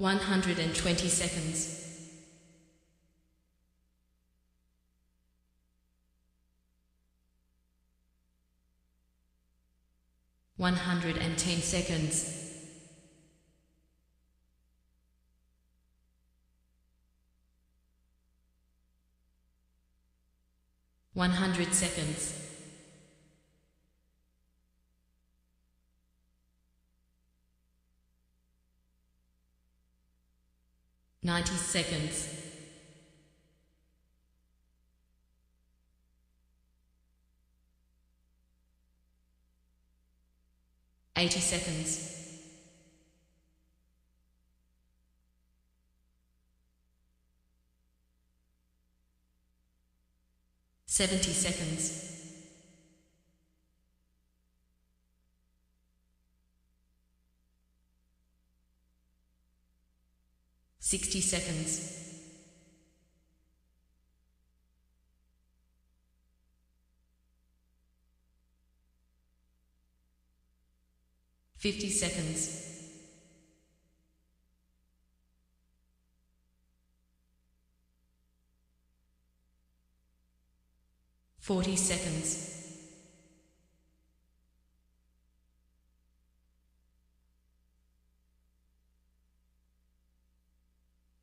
120 seconds. 110 seconds. 100 seconds. 90 seconds. 80 seconds. 70 seconds. 60 seconds. 50 seconds. 40 seconds.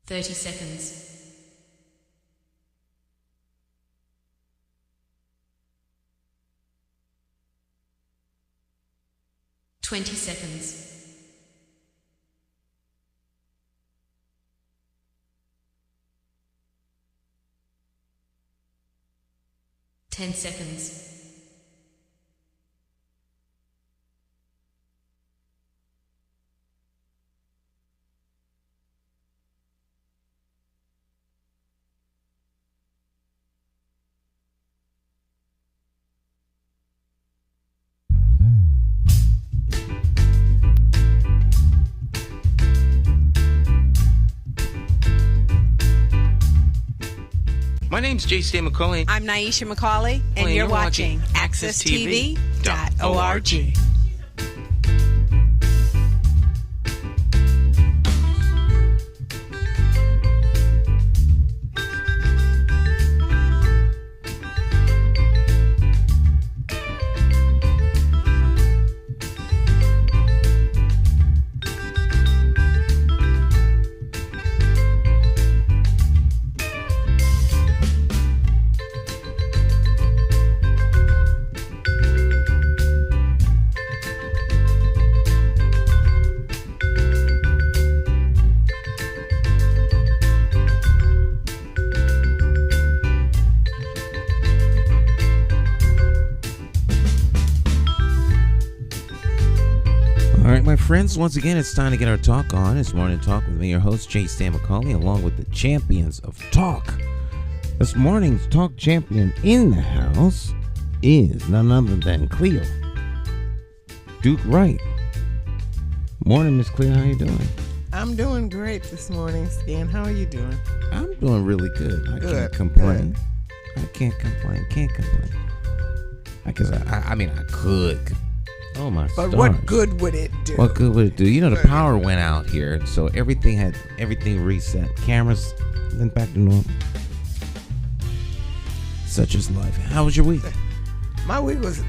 30 seconds. 20 seconds. 10 seconds. My name's J.C. McCauley. I'm Naisha McCauley, and you're watching AccessTV.org. Friends, once again, it's time to get our talk on. It's Morning Talk with me, your host, J. Stan McCauley, along with the champions of talk. This morning's talk champion in the house is none other than Cleo Duke-Wright. Morning, Miss Cleo. How you doing? I'm doing great this morning, Stan. How are you doing? I'm doing really good. I can't complain. Can't complain. I could. Oh my stars. But what good would it do? What good would it do? You know, the power went out here, so everything reset. Cameras went back to normal. Such is life. How was your week? My week was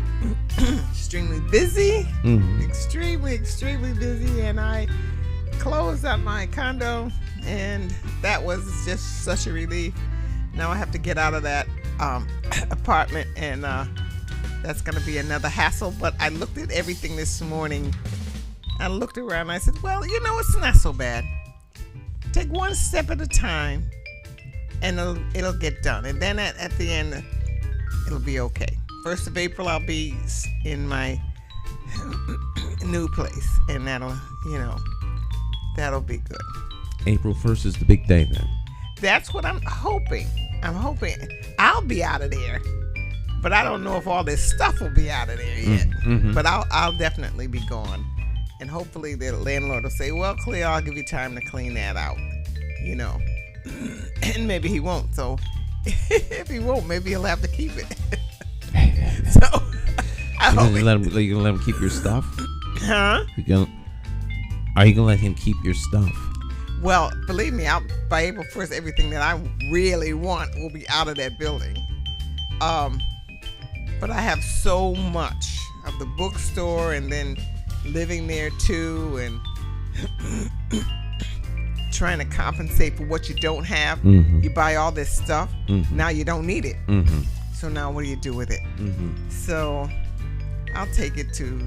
extremely busy. Mm-hmm. Extremely busy. And I closed out my condo, and that was just such a relief. Now I have to get out of that apartment, and that's going to be another hassle. But I looked at everything this morning. I looked around and I said, well, it's not so bad. Take one step at a time and it'll get done. And then at the end, it'll be okay. 1st of April, I'll be in my new place. And that'll be good. April 1st is the big day then. That's what I'm hoping. I'll be out of there. But I don't know if all this stuff will be out of there yet. Mm-hmm. But I'll definitely be gone. And hopefully the landlord will say, well, Cleo, I'll give you time to clean that out. And maybe he won't. So if he won't, maybe he'll have to keep it. So I hope you gonna let him keep your stuff? Huh? Are you gonna let him keep your stuff? Well, believe me, by April 1st, everything that I really want will be out of that building. But I have so much of the bookstore and then living there too and trying to compensate for what you don't have. Mm-hmm. You buy all this stuff. Mm-hmm. Now you don't need it. Mm-hmm. So now what do you do with it? Mm-hmm. So I'll take it to,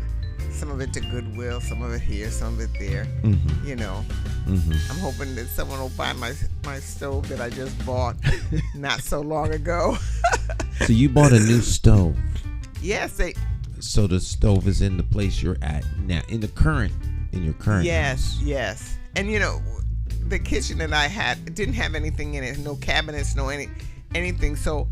some of it to Goodwill, some of it here, some of it there. Mm-hmm. You know, Mm-hmm. I'm hoping that someone will buy my stove that I just bought not so long ago. So you bought a new stove. Yes, So the stove is in the place you're at now, in your current yes, house. yes. And you know, the kitchen that I had didn't have anything in it, no cabinets, no anything. So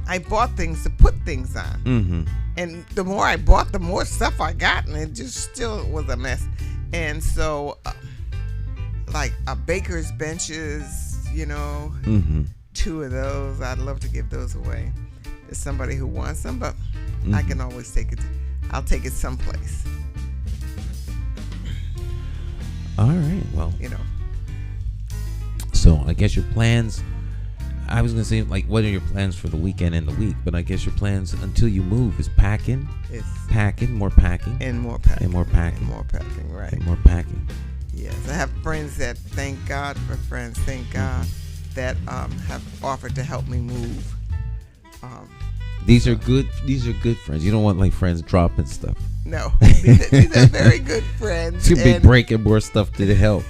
I bought things to put things on. Mm-hmm. And the more I bought, the more stuff I got, and it just still was a mess. And so, like baker's benches, you know, Mm-hmm. 2 of those. I'd love to give those away to somebody who wants them, but Mm-hmm. I can always take it. I'll take it someplace, All right. Well, you know. so I guess your plans. I was gonna say, like, what are your plans for the weekend and the week? But I guess your plans until you move is packing, It's more packing, and more packing. and more packing, And more packing, right. and more packing. Yes, I have friends that, thank God for friends, thank God, that have offered to help me move. These are good friends. You don't want like friends dropping stuff. No, these are very good friends. Too big and- breaking more stuff to help.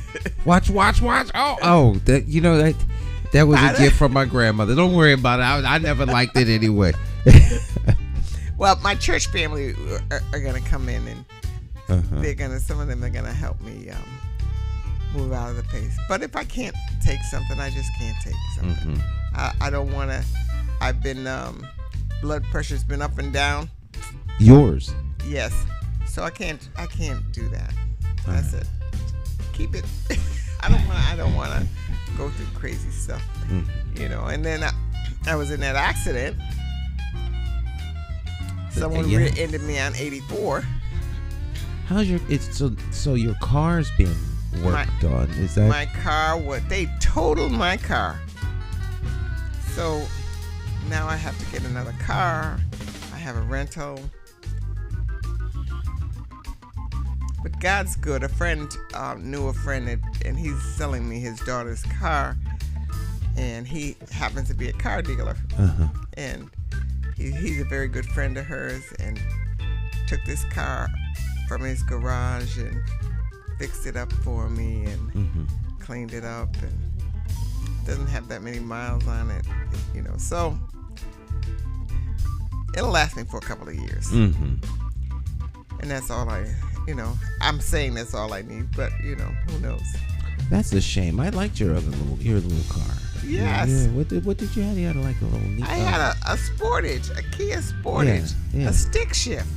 Watch. Oh, that was a gift from my grandmother. Don't worry about it. I never liked it anyway. Well, my church family are going to come in, and Uh-huh. some of them are going to help me move out of the place. But if I can't take something, I just can't take something. Mm-hmm. I don't want to. I've been blood pressure's been up and down. Yours. Yes, so I can't do that. That's it. Keep it. I don't want to go through crazy stuff, you know. And then I was in that accident. Someone Yeah. rear-ended me on 84. How's your? So your car's being worked on. Is that? My car they totaled my car. So now I have to get another car. I have a rental. But God's good. A friend knew a friend, and he's selling me his daughter's car. And he happens to be a car dealer. Uh-huh. And he's a very good friend of hers, and took this car from his garage and fixed it up for me and cleaned it up, and doesn't have that many miles on it, you know. So it'll last me for a couple of years. Mm-hmm. And that's all I'm saying that's all I need, but you know, who knows? That's a shame. I liked your little car. Yes. Yeah. What did you have? You had like a little neat. I had a Sportage, a Kia Sportage, Yeah. a stick shift.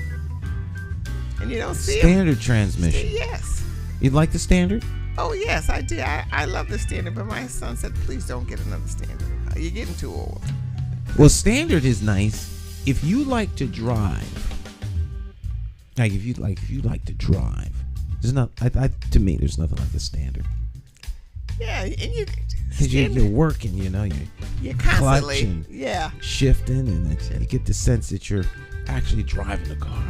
And you don't see standard transmission. Yes. You'd like the standard? Oh, yes, I did. I love the standard, but my son said, please don't get another standard. You're getting too old. Well, standard is nice if you like to drive. Like if you like to drive. There's not. To me, there's nothing like the standard. Yeah, and Because you're working, you know, you're constantly, clutching, shifting, and you get the sense that you're actually driving the car.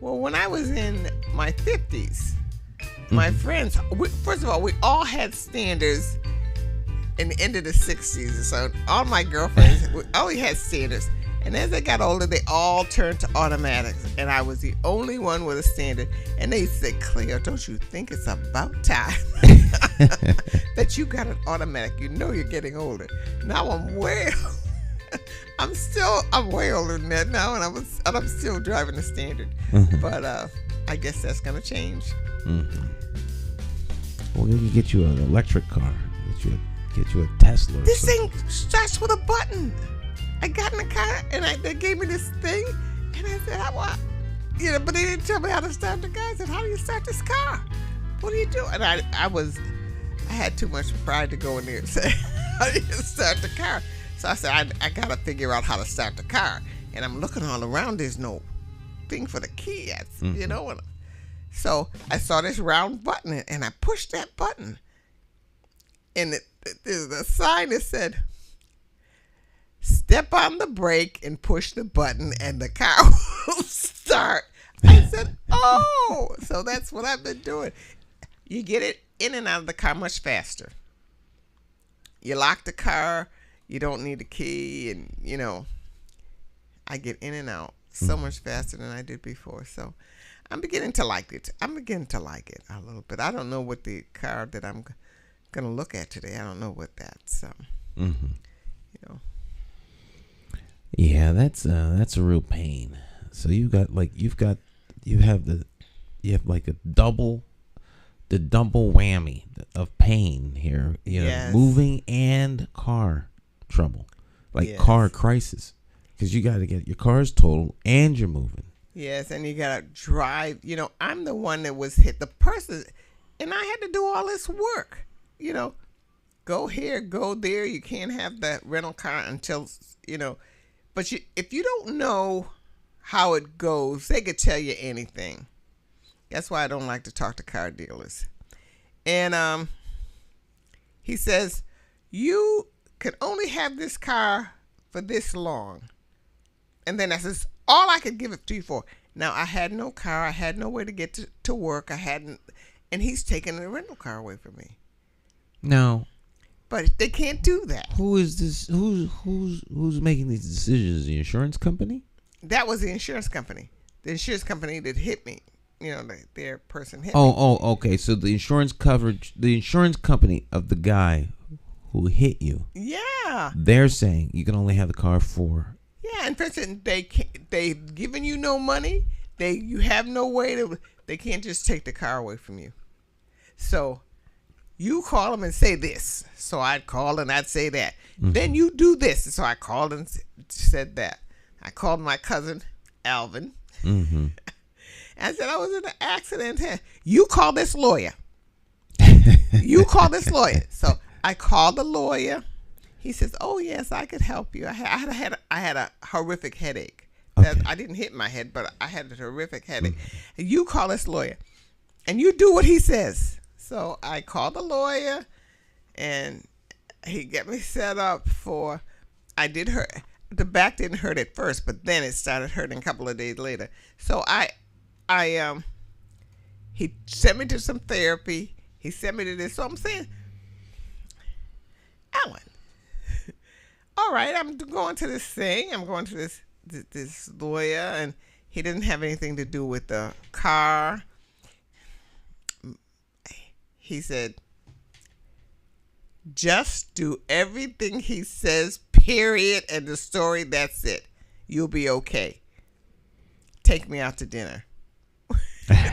Well, when I was in my 50s, my friends, first of all, we all had standards in the end of the 60s. So all my girlfriends, we always had standards. And as they got older, they all turned to automatics. And I was the only one with a standard. And they said, Cleo, don't you think it's about time that you got an automatic? You know you're getting older. Now I'm way older than that now, and I'm still driving the standard. But I guess that's gonna change. Well, we can get you an electric car. Get you a Tesla. This thing starts with a button. I got in the car and they gave me this thing, and I said, I want, but they didn't tell me how to start the car. I said, how do you start this car? What do you do? And I had too much pride to go in there and say, how do you start the car? So I said, I got to figure out how to start the car. And I'm looking all around. There's no thing for the key, So I saw this round button, and I pushed that button. and there's a sign that said, "Step on the brake and push the button, and the car will start." I said, "Oh," so that's what I've been doing. You get it in and out of the car much faster. You lock the car. You don't need a key, and I get in and out so much faster than I did before. So I'm beginning to like it. I'm beginning to like it a little bit. I don't know what the car that I'm gonna look at today. I don't know what that's. Yeah, that's a real pain. So you have like the double whammy of pain here. Yes. Moving and car trouble, like Yes. car crisis, because you got to get your car's totaled and you're moving. Yes, and you gotta drive. I'm the one that was hit the person, and I had to do all this work. Go here, go there. You can't have that rental car until But if you don't know how it goes, they could tell you anything. That's why I don't like to talk to car dealers. And he says, you can only have this car for this long. And then that's all I could give it to you for. Now, I had no car. I had no way to get to work. And he's taking the rental car away from me. No. But they can't do that. Who is this? Who's making these decisions? The insurance company? That was the insurance company. The insurance company that hit me. Their person hit me. Oh, okay. So the insurance company of the guy who hit you. Yeah. They're saying you can only have the car for. Yeah, and for instance, they've given you no money. You have no way to. They can't just take the car away from you. So you call them and say this. So I'd call and I'd say that. Mm-hmm. Then you do this. So I called and said that. I called my cousin Alvin. Mm-hmm. I said I was in an accident. You call this lawyer. You call this lawyer. So I called the lawyer. He says, "Oh yes, I could help you. I had a horrific headache. Okay. I didn't hit my head, but I had a horrific headache. Mm-hmm. You call this lawyer, and you do what he says." So I called the lawyer, and he got me set up for. I did hurt. The back didn't hurt at first, but then it started hurting a couple of days later. So he sent me to some therapy. He sent me to this. So I'm saying, Alan, all right, I'm going to this thing. I'm going to this lawyer, and he didn't have anything to do with the car. He said, just do everything he says, period, and the story, that's it. You'll be okay. Take me out to dinner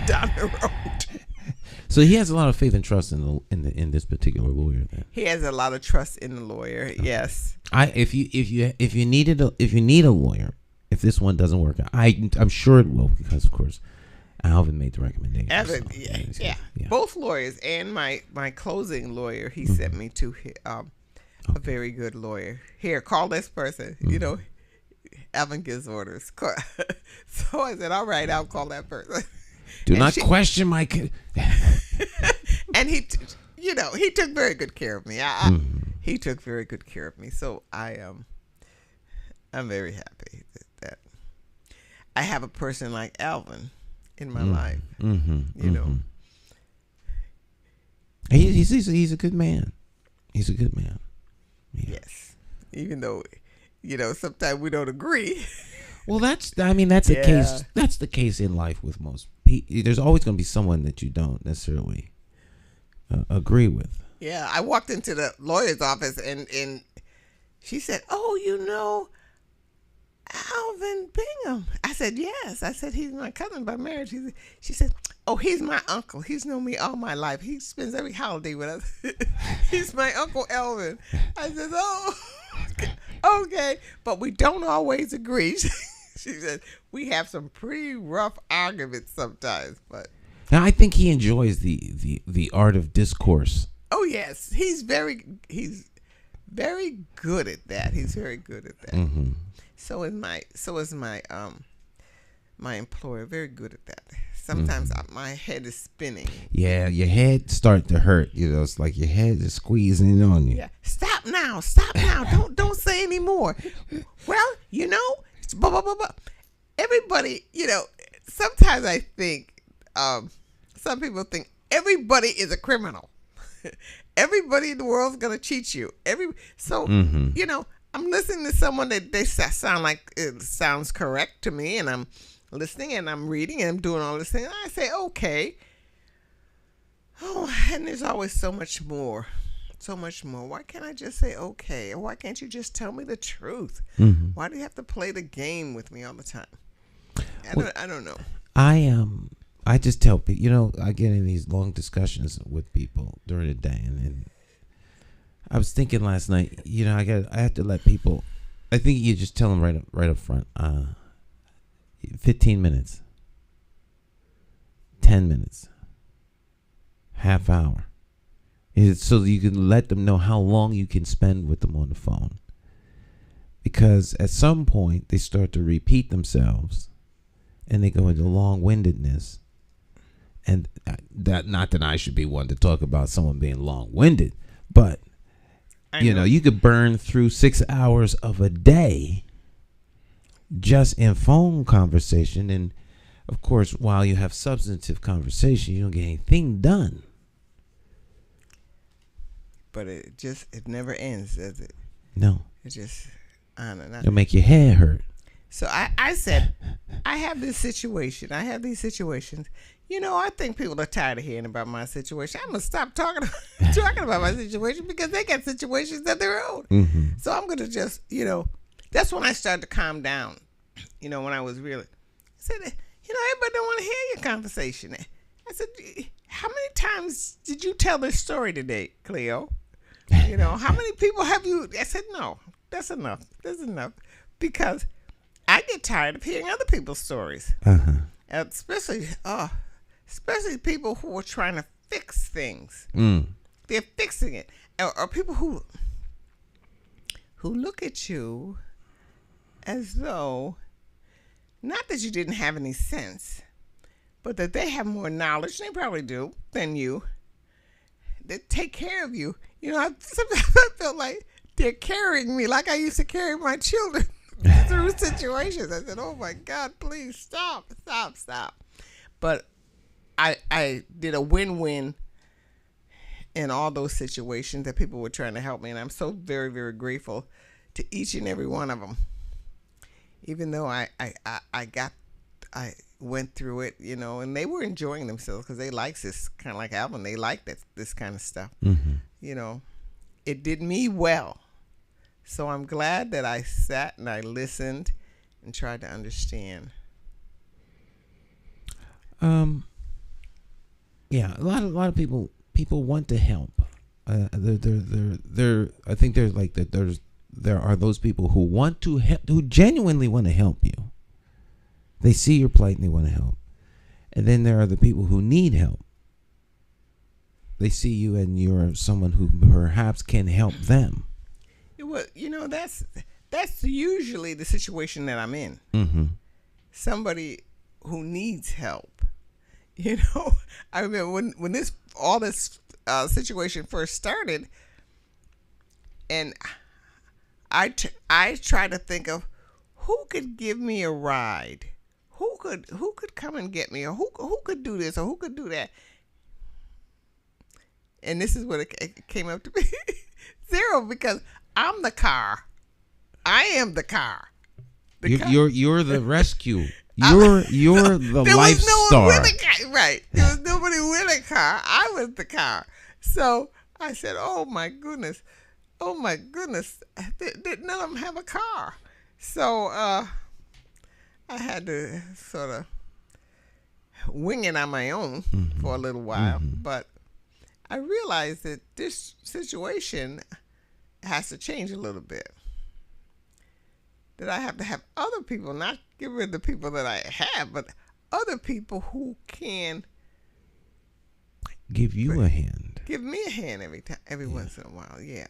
down the road. So he has a lot of faith and trust in this particular lawyer. Then he has a lot of trust in the lawyer. Yes. If you need a lawyer, if this one doesn't work out, I'm sure it will, because of course Alvin made the recommendation. Alvin, yeah. Both lawyers and my closing lawyer, he sent me to a very good lawyer. Here, call this person. Mm-hmm. Alvin gives orders. So I said, all right, I'll call that person. Do not question my kid. And he took very good care of me. He took very good care of me. So I'm very happy that I have a person like Alvin in my life. Mm-hmm, He's a good man. He's a good man. Yeah. Yes. Even though, sometimes we don't agree. Well, that's the case. That's the case in life with most people. There's always going to be someone that you don't necessarily agree with. Yeah, I walked into the lawyer's office and she said, "Oh, Alvin Bingham." I said, "Yes." I said, "He's my cousin by marriage." She said, "Oh, he's my uncle. He's known me all my life. He spends every holiday with us." He's my Uncle Alvin. I said, "Oh, okay, but we don't always agree." She said, "We have some pretty rough arguments sometimes, but." Now, I think he enjoys the art of discourse. Oh yes, he's very good at that. He's very good at that. Mm-hmm. So is my my employer, very good at that. Sometimes my head is spinning. Yeah, your head start to hurt. It's like your head is squeezing on you. Yeah, stop now. Don't say any more. Well, it's blah blah blah blah. Everybody, sometimes I think, some people think everybody is a criminal. Everybody in the world is gonna cheat you. I'm listening to someone that they sound like it sounds correct to me, and I'm listening and I'm reading and I'm doing all this thing. And I say, okay. Oh, and there's always so much more. So much more. Why can't I just say okay? Or why can't you just tell me the truth? Mm-hmm. Why do you have to play the game with me all the time? I don't know. I just tell people, I get in these long discussions with people during the day, and I was thinking last night, I have to let people. I think you just tell them right up front. 15 minutes, 10 minutes, half hour. So that you can let them know how long you can spend with them on the phone. Because at some point they start to repeat themselves, and they go into long-windedness. And not that I should be one to talk about someone being long-winded, but you could burn through 6 hours of a day just in phone conversation. And of course, while you have substantive conversation, you don't get anything done. But it never ends, does it? No. It just on and on. It'll make your head hurt. So I said, I have this situation. I have these situations. I think people are tired of hearing about my situation. I'm going to stop talking about my situation because they got situations of their own. Mm-hmm. So I'm going to just, that's when I started to calm down. When I was really, I said, everybody don't want to hear your conversation. I said, how many times did you tell this story today, Cleo? How many people have you? I said, no, that's enough. That's enough. Because I get tired of hearing other people's stories. Uh-huh. Especially people who are trying to fix things. Mm. They're fixing it. Or people who look at you as though, not that you didn't have any sense, but that they have more knowledge, they probably do, than you. They take care of you. Sometimes I feel like they're carrying me like I used to carry my children through situations. I said, oh my God, please stop. But I did a win-win in all those situations that people were trying to help me. And I'm so very, very grateful to each and every one of them. Even though I went through it, and they were enjoying themselves because they like this kind of like Alvin. They like this kind of stuff. Mm-hmm. It did me well. So I'm glad that I sat and I listened and tried to understand. Yeah, a lot of people want to help. They're I think there's like that. There are those people who want to help, who genuinely want to help you. They see your plight and they want to help. And then there are the people who need help. They see you and you're someone who perhaps can help them. Well, that's usually the situation that I'm in. Mm-hmm. Somebody who needs help. I remember when all this situation first started, and I tried to think of who could give me a ride, who could come and get me, or who could do this or who could do that. And this is what it came up to be. Zero, because I'm the car. I am the car. You're the rescue. You're the life star. Right. There was nobody with a car. I was the car. So I said, oh my goodness. None of them have a car. So I had to sort of wing it on my own for a little while. Mm-hmm. But I realized that this situation has to change a little bit. That I have to have other people, not get rid of the people that I have, but other people who can give you a hand. Give me a hand every once in a while. Yeah.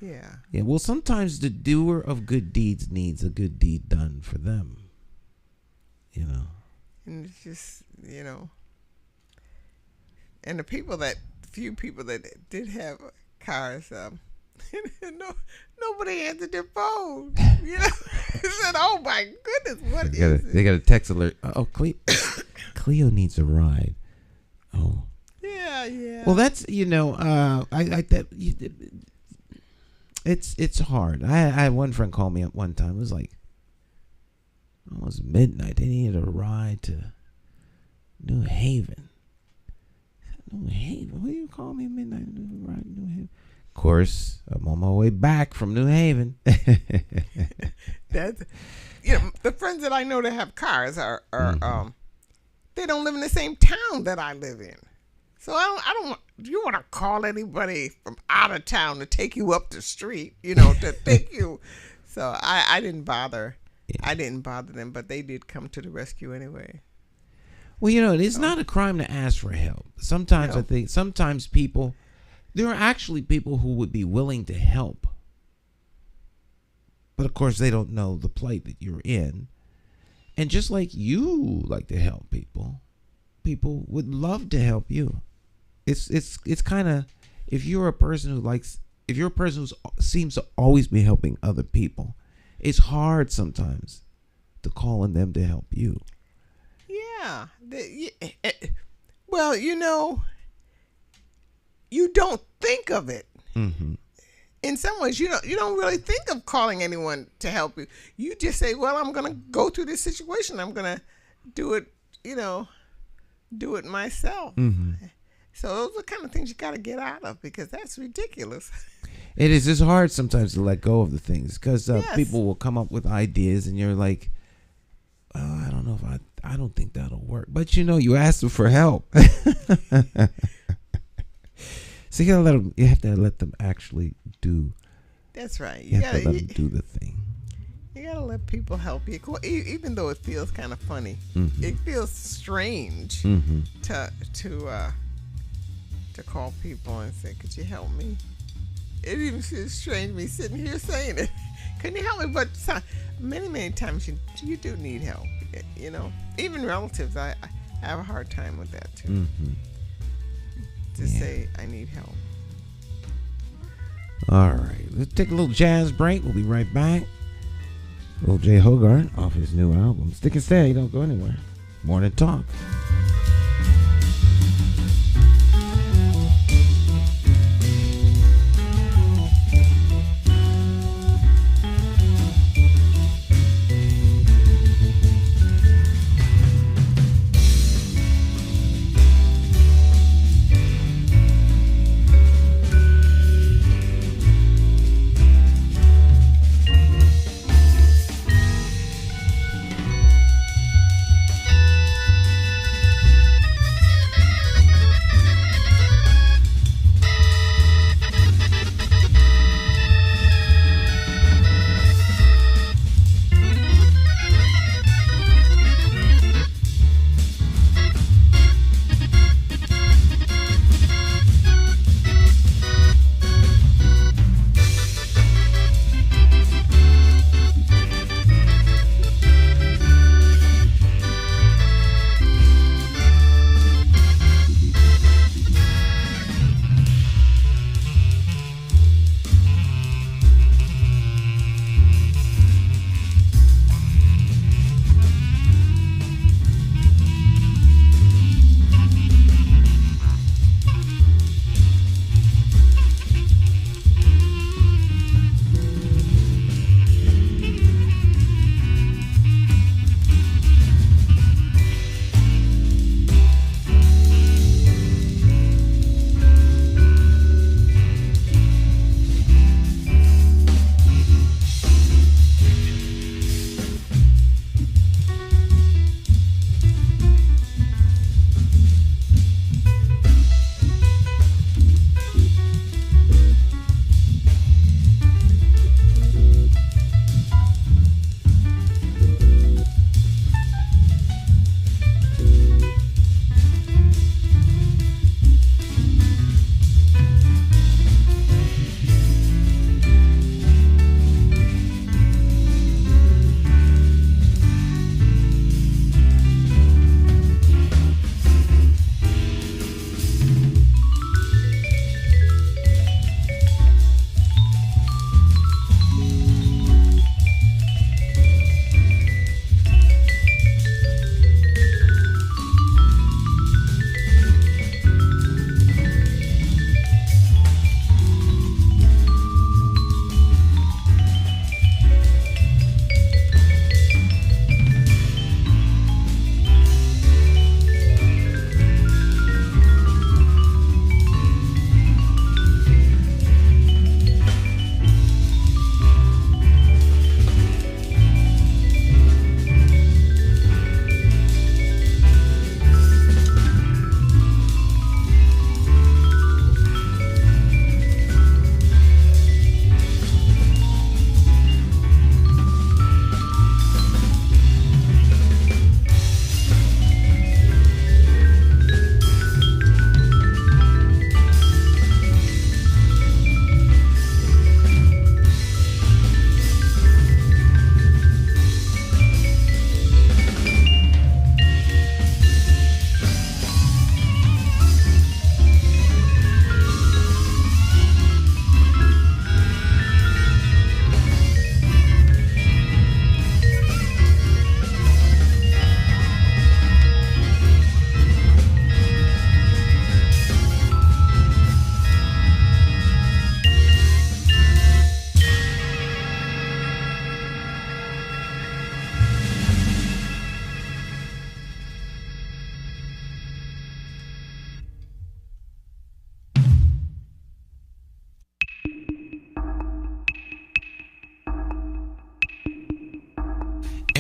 Yeah, well, sometimes the doer of good deeds needs a good deed done for them. And it's just, and the few people that did have cars, nobody answered their phone. Said, "Oh my goodness, what is it?" They got a text alert. Oh, Cleo needs a ride. Oh. Yeah. Well, that's it's hard. I had one friend call me up one time. It was like almost midnight. They needed a ride to New Haven. New Haven? What do you call me midnight? Ride to New Haven? Of course, I'm on my way back from New Haven. That's the friends that I know that have cars are they don't live in the same town that I live in. So I don't. You want to call anybody from out of town to take you up the street? To take you. So I didn't bother. Yeah. I didn't bother them, but they did come to the rescue anyway. Well, it's not a crime to ask for help. Sometimes I think there are actually people who would be willing to help, but of course they don't know the plight that you're in. And just like you like to help people would love to help you. It's kind of, if you're a person who seems to always be helping other people, it's hard sometimes to call on them to help you. Yeah. Well, you don't think of it. Mm-hmm. In some ways, you don't really think of calling anyone to help you. You just say, "Well, I'm going to go through this situation. I'm going to do it, do it myself." Mm-hmm. So those are the kind of things you got to get out of, because that's ridiculous. It is. It's hard sometimes to let go of the things, because people will come up with ideas and you're like, "Oh, I don't know if I don't think that'll work." But you asked them for help. So you have to let them actually do. That's right. You have to let them do the thing. You gotta let people help you, even though it feels kind of funny. Mm-hmm. It feels strange to call people and say, "Could you help me?" It even feels strange me sitting here saying it. Can you help me? But many times you do need help. Even relatives, I have a hard time with that too. Mm-hmm. To say I need help. All right, let's take a little jazz break. We'll be right back. Little Jay Hogarth off his new album. Stick and stay. Don't go anywhere. Morning Talk.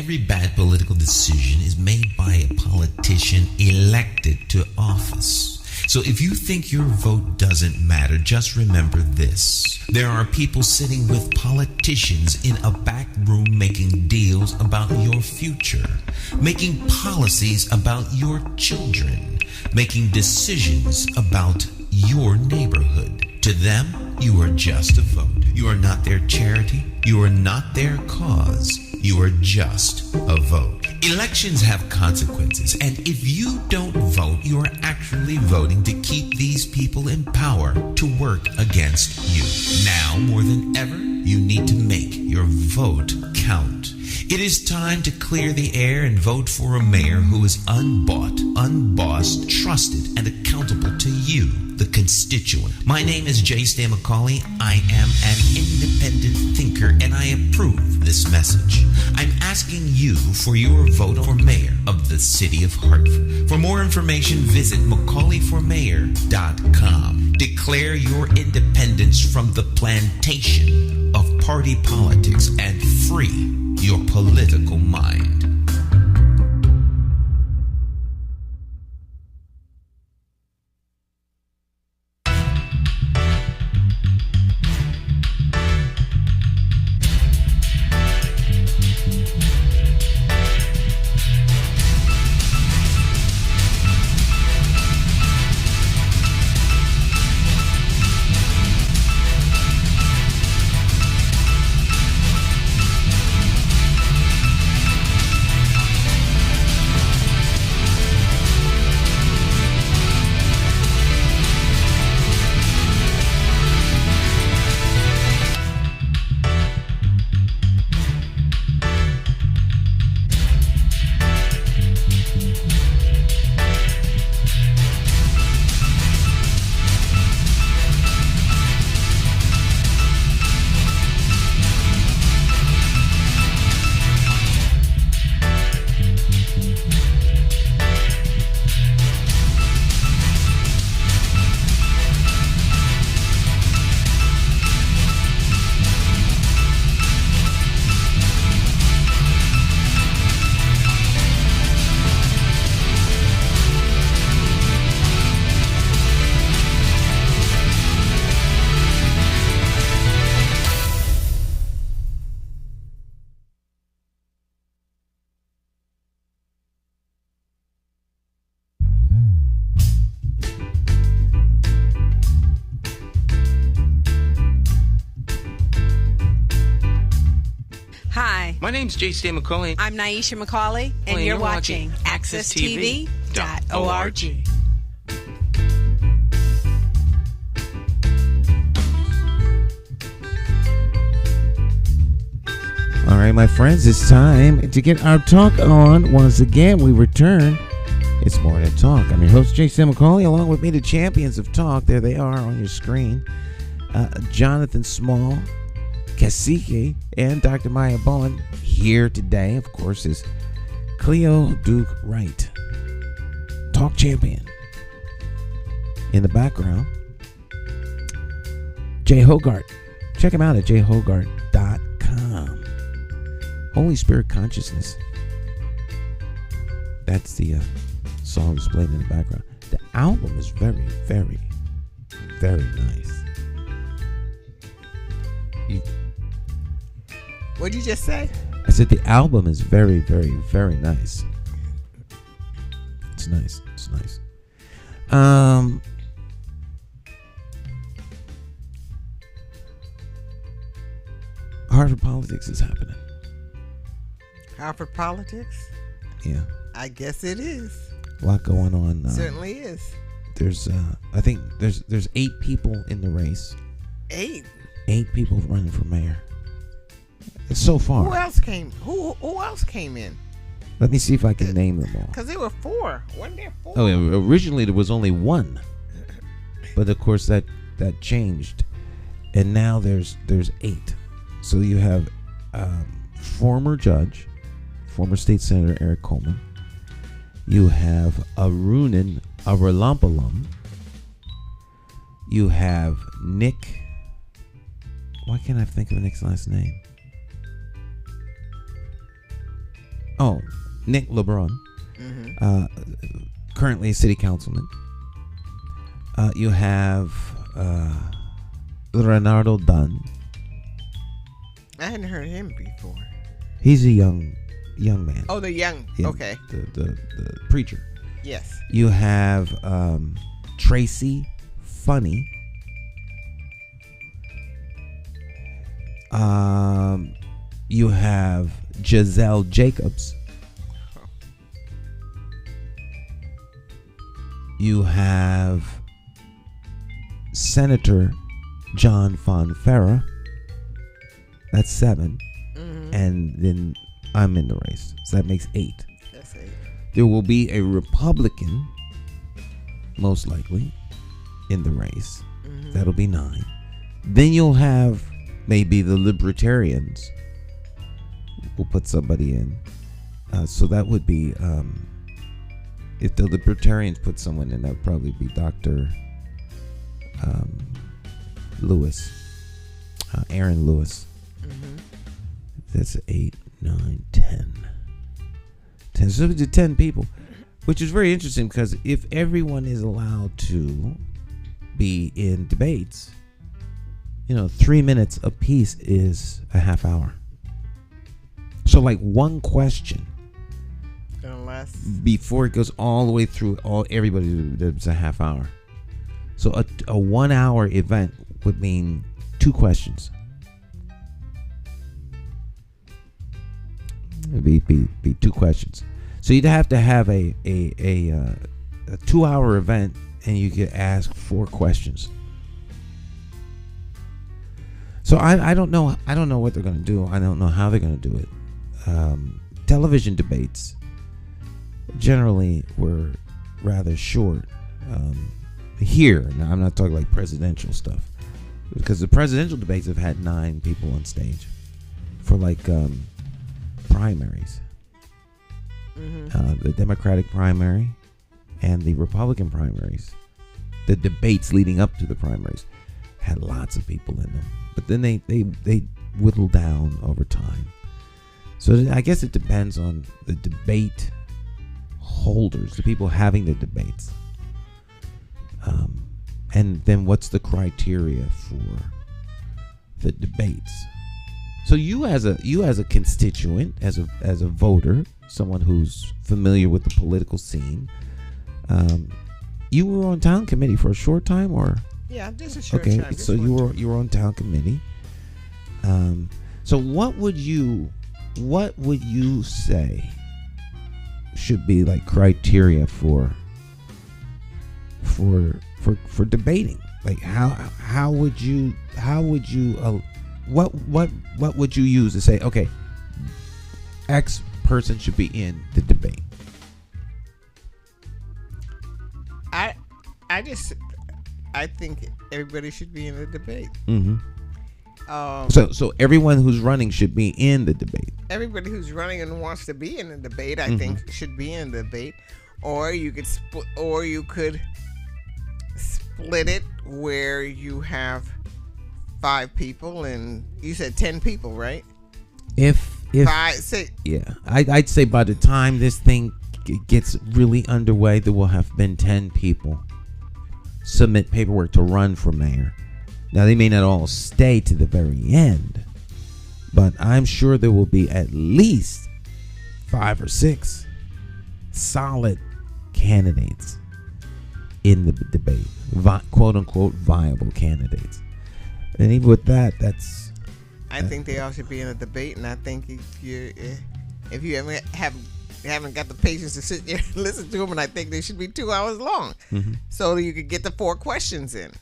every bad political decision is made by a politician elected to office. So if you think your vote doesn't matter, just remember this. There are people sitting with politicians in a back room making deals about your future, making policies about your children, making decisions about your neighborhood. To them, you are just a vote. You are not their charity. You are not their cause. You are just a vote. Elections have consequences, and if you don't vote, you are actually voting to keep these people in power to work against you. Now, more than ever, you need to make your vote count. It is time to clear the air and vote for a mayor who is unbought, unbossed, trusted, and accountable to you, the constituent. My name is J. Stan McCauley. I am an independent thinker, and I approve this message. I'm asking you for your vote for mayor of the city of Hartford. For more information, visit McCauleyformayor.com. Declare your independence from the plantation of party politics and free your political mind. Hi, My name's J. Stan McCauley. I'm Naisha McCauley, and Well, you're watching AccessTV.org. All right, my friends, it's time to get our talk on. Once again, we return. It's Morning Talk. I'm your host, Jason McCauley. Along with me, the champions of talk. There they are on your screen. Jonathan Small, Cacique, and Dr. Maya Bowen. Here today, of course, is Cleo Duke-Wright, talk champion. In the background, Jay Hogarth. Check him out at jhogarth.com. Holy Spirit Consciousness. That's the song displayed in the background. The album is very, very, very nice. What'd you just say? I said the album is very, very, very nice. It's nice. It's nice. Harvard politics is happening. Harvard politics? Yeah. I guess it is. A lot going on. Certainly is. There's I think there's 8 people in the race. 8? 8 people running for mayor. So far. Who else came? Who else came in? Let me see if I can name them all. Because there were 4. Wasn't there 4? Oh, originally there was only 1, but of course that changed, and now there's 8. So you have former judge, former state senator Eric Coleman. You have Arunan Arulampalam. You have Nick. Why can't I think of Nick's last name? Nick LeBron, currently a city councilman. You have Leonardo Dunn. I hadn't heard him before. He's a young man. Oh, the young. Yeah, Okay. The preacher. Yes. You have Tracy Funny. You have Giselle Jacobs. You have Senator John Fonfara. That's 7. And then I'm in the race. So that makes 8. That's 8. There will be a Republican, most likely, in the race. That'll be 9. Then you'll have maybe the Libertarians. We'll put somebody in. So that would be, if the Libertarians put someone in, that would probably be Dr. Lewis. Aaron Lewis. That's 8, 9, 10. 10. So we did 10 people, which is very interesting because if everyone is allowed to be in debates, 3 minutes a piece is a half hour. So like one question Gonna last. before it goes all the way through everybody, there's a half hour. So a 1 hour event would mean 2 questions. It'd be 2 questions. So you'd have to have a 2 hour event, and you could ask 4 questions. So I don't know what they're gonna do. I don't know how they're gonna do it. Television debates generally were rather short. Here, now I'm not talking like presidential stuff, because the presidential debates have had 9 people on stage for like primaries. The Democratic primary and the Republican primaries, the debates leading up to the primaries, had lots of people in them, but then they whittled down over time. So I guess it depends on the debate holders, the people having the debates, and then what's the criteria for the debates. So you as a constituent, as a voter, someone who's familiar with the political scene, you were on town committee for a short time, or Yeah, just a short okay, time. so you were on town committee. So what would you say should be like criteria for debating? Like how would you what would you use to say, okay, X person should be in the debate? I think everybody should be in the debate. So everyone who's running should be in the debate. Everybody who's running and wants to be in the debate, I think, should be in the debate. Or you could split it where you have 5 people, and you said 10 people, right? If I'd say by the time this thing gets really underway, there will have been 10 people submit paperwork to run for mayor. Now, they may not all stay to the very end, but I'm sure there will be at least 5 or 6 solid candidates in the debate, quote unquote viable candidates. And even with that, I think they all should be in a debate, and I think if you haven't got the patience to sit there and listen to them, and I think they should be 2 hours long, so that you could get the 4 questions in.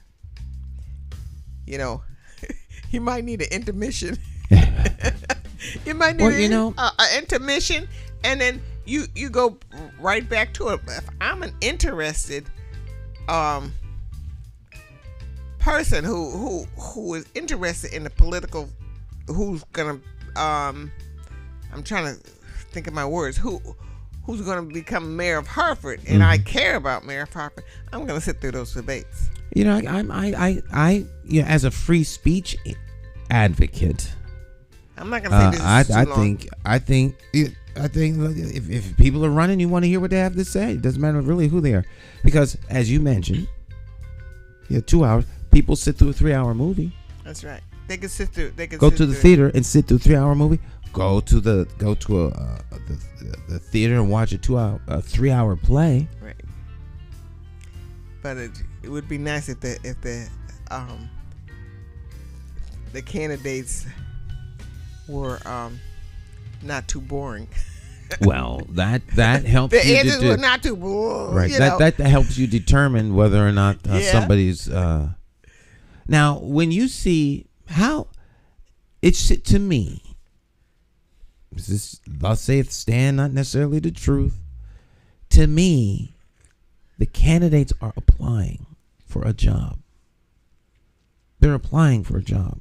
You might need an intermission. You might need an intermission, and then you go right back to it. If I'm an interested person who is interested in the political, who's gonna I'm trying to think of my words, who's gonna become mayor of Hartford, and I care about mayor of Hartford, I'm gonna sit through those debates. I as a free speech advocate, I'm not gonna say this is too long. I think I think if people are running, you want to hear what they have to say. It doesn't matter really who they are, because as you mentioned, 2 hours. People sit through a 3-hour movie. That's right. They can sit through. They can go sit to the through. theater and sit through a 3-hour movie. Go to the theater and watch a 3-hour play. Right. But it would be nice if the candidates were not too boring. Well, that helps. The you answers were not too boring. Right. That helps you determine whether or not somebody's. Now, when you see how it's to me, I'll say it's stand, not necessarily the truth. To me, the candidates are applying for a job. They're applying for a job,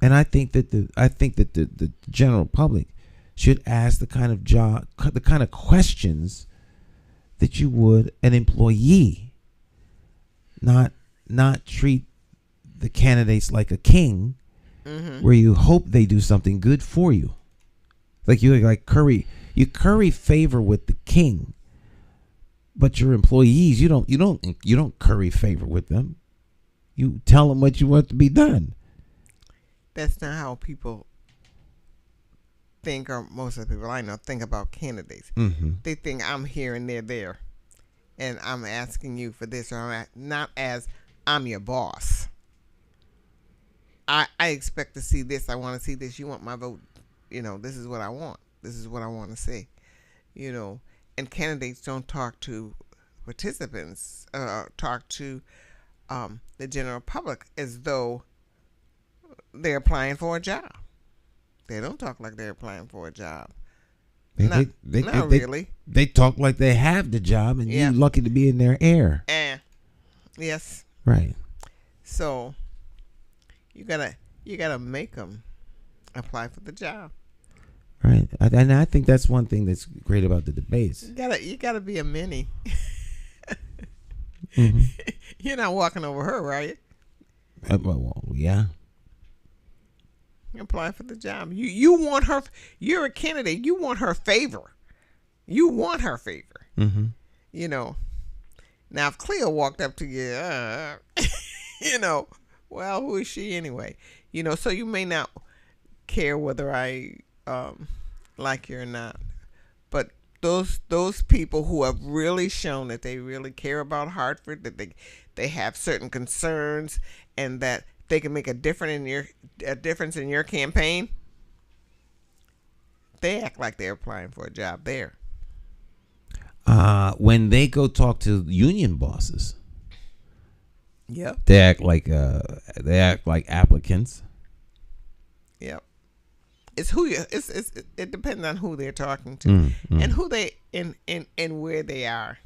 and I think that the general public should ask the kind of questions that you would an employee. Not treat the candidates like a king, where you hope they do something good for you. Like curry favor with the king, but your employees you don't curry favor with them. You tell them what you want to be done. That's not how people think, or most of the people I know think about candidates. Mm-hmm. They think I'm here and they're there, and I'm asking you for this, or not as I'm your boss. I expect to see this. I want to see this. You want my vote. This is what I want. This is what I want to see. And candidates don't talk to participants, talk to the general public as though they're applying for a job. They don't talk like they're applying for a job. Not really. They talk like they have the job, and you're lucky to be in their air. Yes. Right. So you gotta make them apply for the job. Right. And I think that's one thing that's great about the debates. You gotta be a mini. Mm-hmm. You're not walking over her, right? Well, yeah. You apply for the job. You want her. You're a candidate. You want her favor. You want her favor. Mm-hmm. Now, if Cleo walked up to you, well, who is she anyway? So you may not care whether I like you or not. But those people who have really shown that they really care about Hartford, that they have certain concerns, and that they can make a difference in your campaign, they act like they're applying for a job there. When they go talk to union bosses, yep, they act like applicants. Yep, it depends on who they're talking to and who they and where they are.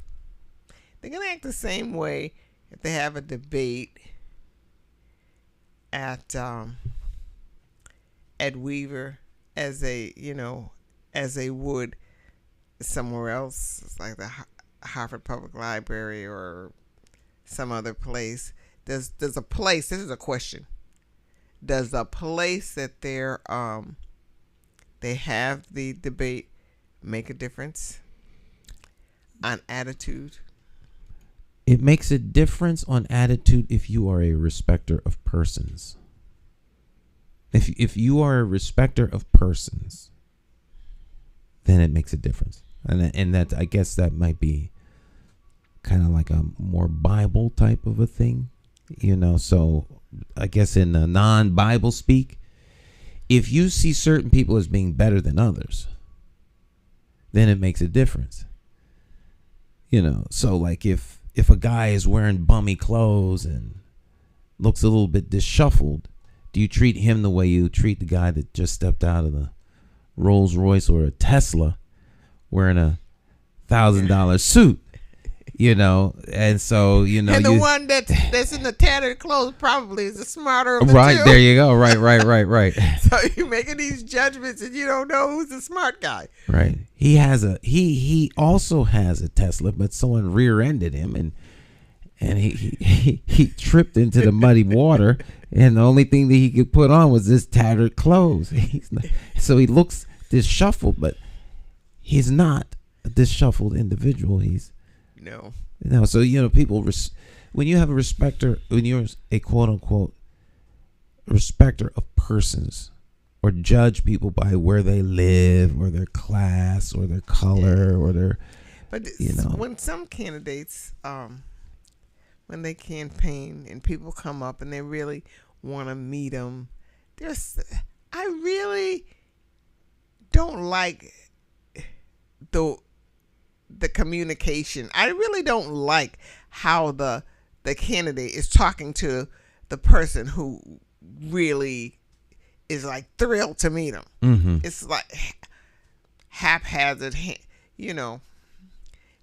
They're gonna act the same way if they have a debate at Weaver as they would somewhere else. It's like the Hartford Public Library or some other place. Does a place, this is a question, does a place that they have the debate make a difference on attitude? It makes a difference on attitude if you are a respecter of persons. If you are a respecter of persons, then it makes a difference. And that, I guess that might be kind of like a more Bible type of a thing, so I guess in a non-Bible speak, if you see certain people as being better than others, then it makes a difference. So like if a guy is wearing bummy clothes and looks a little bit disshuffled, do you treat him the way you treat the guy that just stepped out of the Rolls Royce or a Tesla wearing a $1,000 suit? And so and the one that's in the tattered clothes probably is the smarter of the right two. There you go. Right. So you're making these judgments and you don't know who's the smart guy. Right. He also has a Tesla, but someone rear-ended him and he tripped into the muddy water, and the only thing that he could put on was this tattered clothes. So he looks disshuffled, but he's not a disshuffled individual. He's No. so people when you have a respecter, when you're a quote unquote respecter of persons, or judge people by where they live or their class or their color or their, but when some candidates, when they campaign and people come up and they really want to meet them, I really don't like the communication. I really don't like how the candidate is talking to the person who really is like thrilled to meet them. Mm-hmm. It's like haphazard,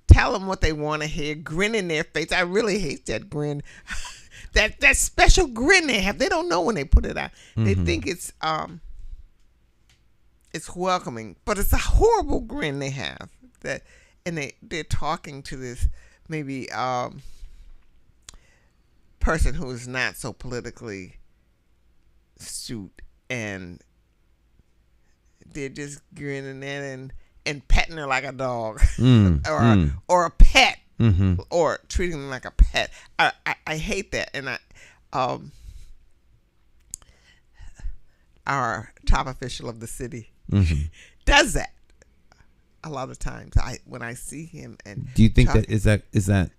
tell them what they want to hear, grin in their face. I really hate that grin. that special grin they have. They don't know when they put it out. Mm-hmm. They think it's welcoming, but it's a horrible grin they have. And they're talking to this maybe person who is not so politically astute, and they're just grinning and petting her like a dog, or a pet, mm-hmm. or treating them like a pet. I hate that, and our top official of the city mm-hmm. does that a lot of times. When I see him, and do you think that is that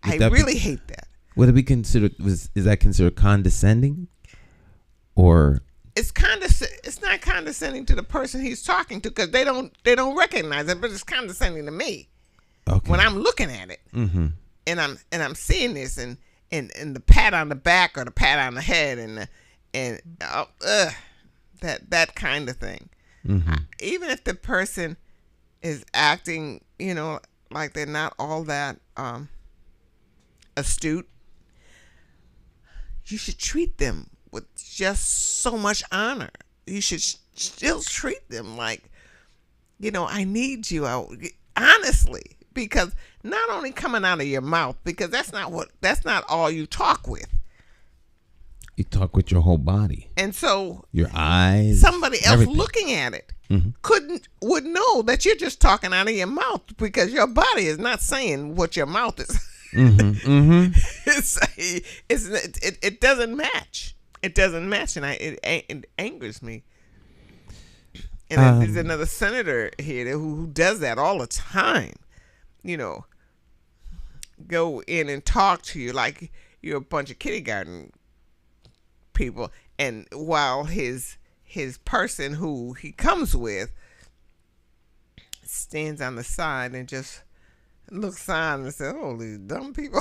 I really hate that. Would it be considered? Is that considered condescending, or? It's not condescending to the person he's talking to, because they don't recognize it, but it's condescending to me. Okay. When I'm looking at it, mm-hmm. and I'm seeing this, and the pat on the back or the pat on the head, that kind of thing. Mm-hmm. Even if the person is acting, like they're not all that astute, you should treat them with just so much honor. You should still treat them like, I need you out, honestly, because not only coming out of your mouth, because that's not all you talk with. You talk with your whole body. And so your eyes, somebody else everything. Looking at it mm-hmm. would know that you're just talking out of your mouth, because your body is not saying what your mouth is. Mm-hmm. Mm-hmm. It doesn't match. It doesn't match, and it angers me. And there's another senator here who does that all the time. Go in and talk to you like you're a bunch of kindergarten people, and while his person who he comes with stands on the side and just looks on and says, "Oh, these dumb people."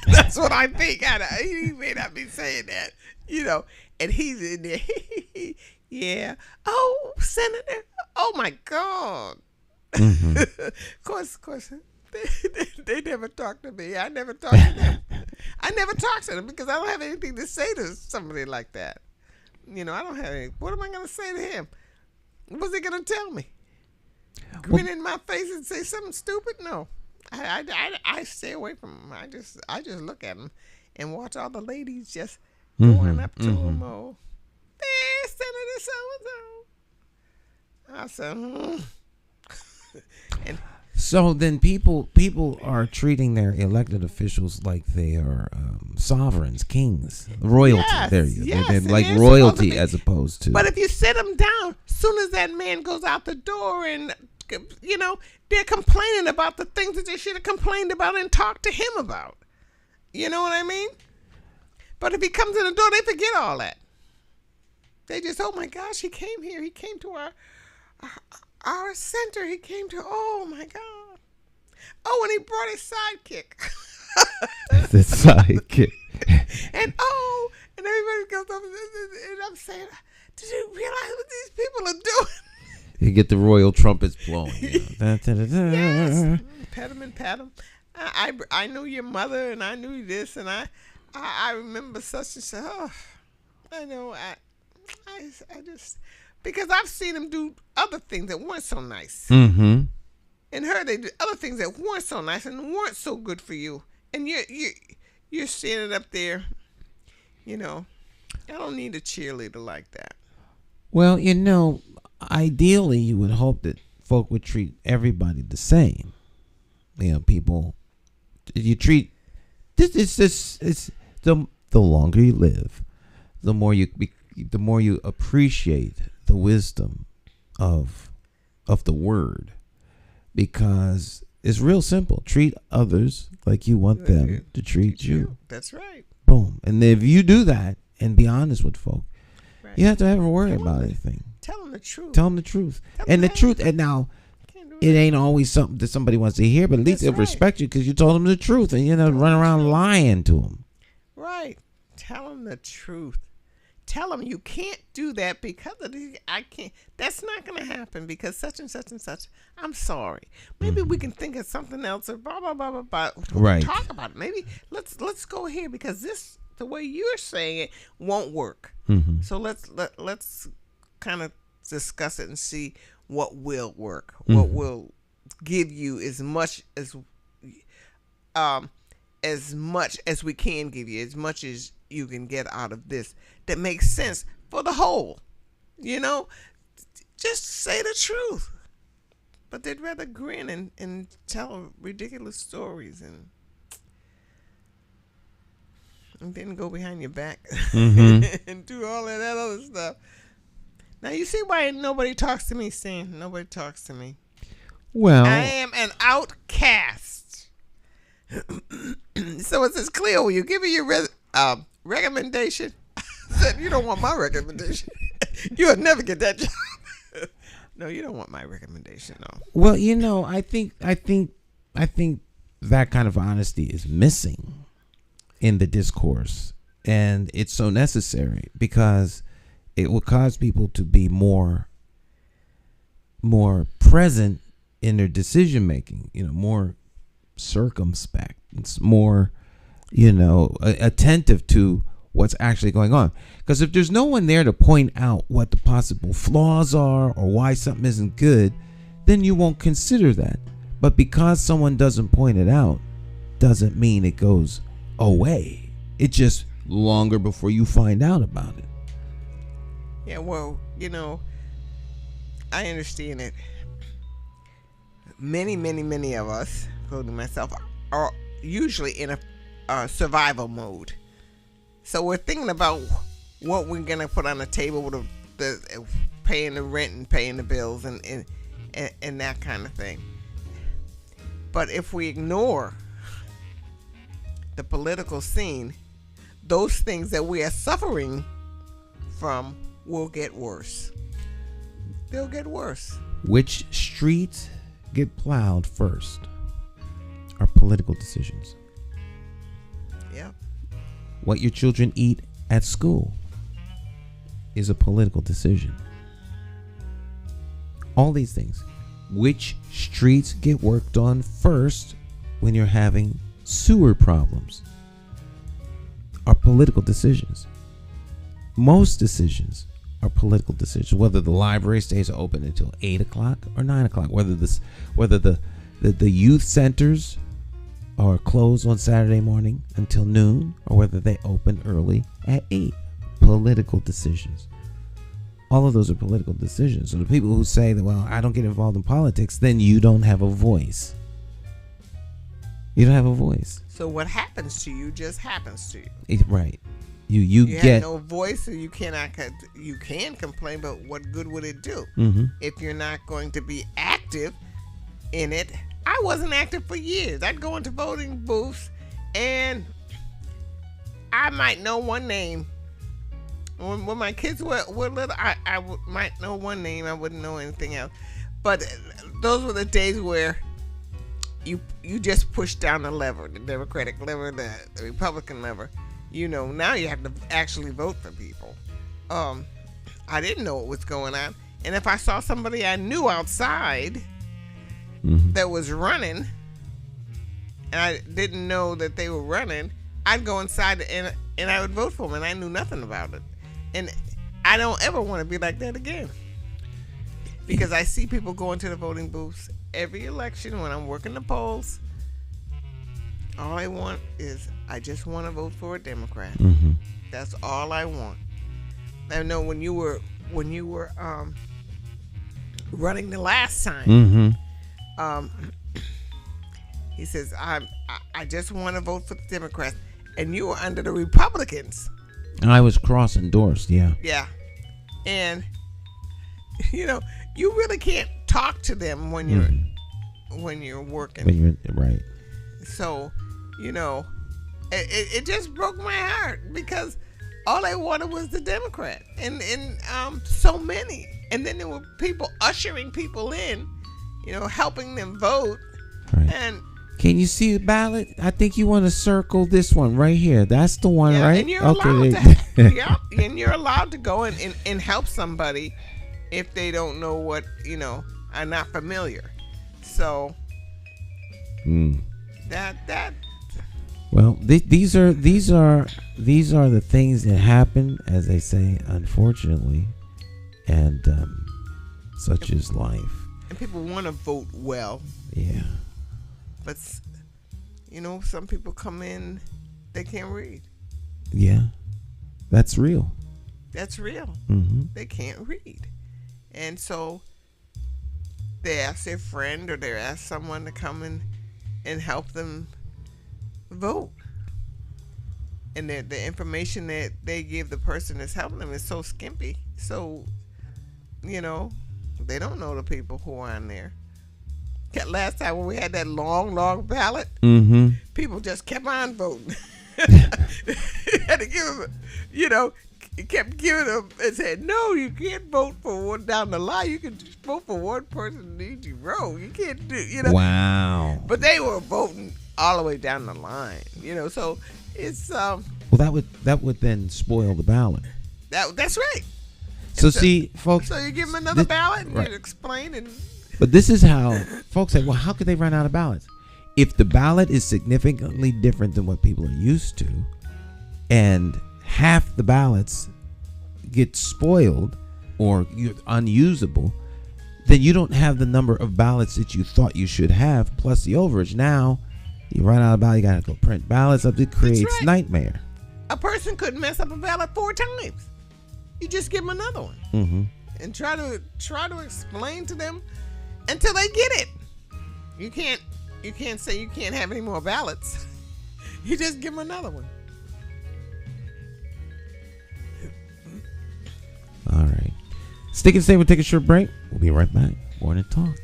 That's what I think. He may not be saying that, and he's in there. Yeah. Oh, Senator. Oh, my God. Mm-hmm. Of course. They never talk to me. I never talk to them. I never talk to them because I don't have anything to say to somebody like that. I don't have any. What am I going to say to him? What's he going to tell me? Grin in my face and say something stupid? No. I stay away from him. I just look at him and watch all the ladies just going up to him. Oh, there's Senator so-and-so. I said, and so then people are treating their elected officials like they are sovereigns, kings, royalty. Yes, there you go. yes, they're like royalty as opposed to. But if you sit them down, as soon as that man goes out the door and, they're complaining about the things that they should have complained about and talked to him about. You know what I mean? But if he comes in the door, they forget all that. They just, oh my gosh, he came here. He came to our center. He came to, oh my God. Oh, and he brought his sidekick. The sidekick. and everybody goes up and I'm saying, did you realize what these people are doing? You get the royal trumpets blowing. Yes. Pat him. I knew your mother, and I knew this, and I remember such and such. Oh, I know. I just, because I've seen him do other things that weren't so nice. Mm-hmm. And her, they did other things that weren't so nice and weren't so good for you. And you're standing up there. I don't need a cheerleader like that. Well, ideally, you would hope that folk would treat everybody the same. People, you treat this. It's the longer you live, the more you appreciate the wisdom of the word, because it's real simple. Treat others like you want them to treat you. That's right. Boom. And if you do that and be honest with folk, you don't have to ever worry about anything. Tell them the truth. Tell them the truth. And the truth. And now, it ain't always something that somebody wants to hear, but at least they'll respect you because you told them the truth, and you're not running around lying to them. Right. Tell them the truth. Tell them you can't do that because of I can't. That's not going to happen because such and such and such. I'm sorry. Maybe we can think of something else or blah blah blah blah blah. Right. Talk about it. Maybe let's go here because the way you're saying it won't work. Mm-hmm. So let's kind of discuss it and see what will work. What will give you as much as we can give you, as much as you can get out of this that makes sense for the whole. Just say the truth. But they'd rather grin and tell ridiculous stories and then go behind your back and do all of that other stuff. Now you see why nobody talks to me, Sam. Nobody talks to me. Well, I am an outcast. So it says, Cleo, will you give me your recommendation? I said, you don't want my recommendation. You'll never get that job. No, you don't want my recommendation, no. Well, I think that kind of honesty is missing in the discourse, and it's so necessary because it will cause people to be more present in their decision making, more circumspect. It's more, attentive to what's actually going on. Because if there's no one there to point out what the possible flaws are or why something isn't good, then you won't consider that. But because someone doesn't point it out, doesn't mean it goes away. It's just longer before you find out about it. Yeah, well, I understand it. Many of us, including myself, are usually in a survival mode. So we're thinking about what we're going to put on the table with the paying the rent and paying the bills and that kind of thing. But if we ignore the political scene, those things that we are suffering from will get worse. They'll get worse. Which streets get plowed first are political decisions. Yeah. What your children eat at school is a political decision. All these things. Which streets get worked on first when you're having sewer problems are political decisions. Most decisions are political decisions. Whether the library stays open until 8 o'clock or 9 o'clock, whether the youth centers are closed on Saturday morning until noon, or whether they open early at 8. Political decisions. All of those are political decisions. So the people who say that, well, I don't get involved in politics, then you don't have a voice. You don't have a voice. So what happens to you just happens to you. Right. You get have no voice, so you can complain, but what good would it do if you're not going to be active in it? I wasn't active for years. I'd go into voting booths and I might know one name. When my kids were little, I might know one name. I wouldn't know anything else. But those were the days where you just push down the lever, the Democratic lever, the Republican lever. Now you have to actually vote for people. I didn't know what was going on. And if I saw somebody I knew outside that was running, and I didn't know that they were running, I'd go inside and I would vote for them, and I knew nothing about it. And I don't ever want to be like that again. Because I see people going to the voting booths every election when I'm working the polls. All I want is, I just want to vote for a Democrat. That's all I want. I know when you were running the last time. Mm-hmm. He says, I just want to vote for the Democrats. And you were under the Republicans. I was cross-endorsed, yeah. Yeah. And, you really can't talk to them when you're working. When you're, right. So, it just broke my heart because all they wanted was the Democrat. And so many. And then there were people ushering people in, helping them vote. Right. And can you see the ballot? I think you want to circle this one right here. That's the one, right? And you're allowed and you're allowed to go and help somebody if they don't know what, are not familiar. So that well, these are the things that happen, as they say, unfortunately, and such is life. And people want to vote well. Yeah. But, some people come in, they can't read. Yeah, that's real. That's real. Mm-hmm. They can't read. And so they ask their friend or they ask someone to come in and help them vote. And the information that they give the person that's helping them is so skimpy. So, they don't know the people who are on there. Last time when we had that long ballot, people just kept on voting. Had to give them, kept giving them and said, no, you can't vote for one down the line. You can just vote for one person in each row. You can't do, Wow. But they were voting all the way down the line, so it's well, that would then spoil the ballot. That's right. So see, folks. So you give them another ballot and right. you explain and. But this is how folks say, well, how could they run out of ballots? If the ballot is significantly different than what people are used to, and half the ballots get spoiled or unusable, then you don't have the number of ballots that you thought you should have, plus the overage. Now, you run out of ballots, you got to go print ballots up. It creates nightmare. A person could mess up a ballot 4 times. You just give them another one. Mm-hmm. And try to explain to them until they get it. You can't say you can't have any more ballots. You just give them another one. All right. Stick and stay. We'll take a short break. We'll be right back. Morning Talk.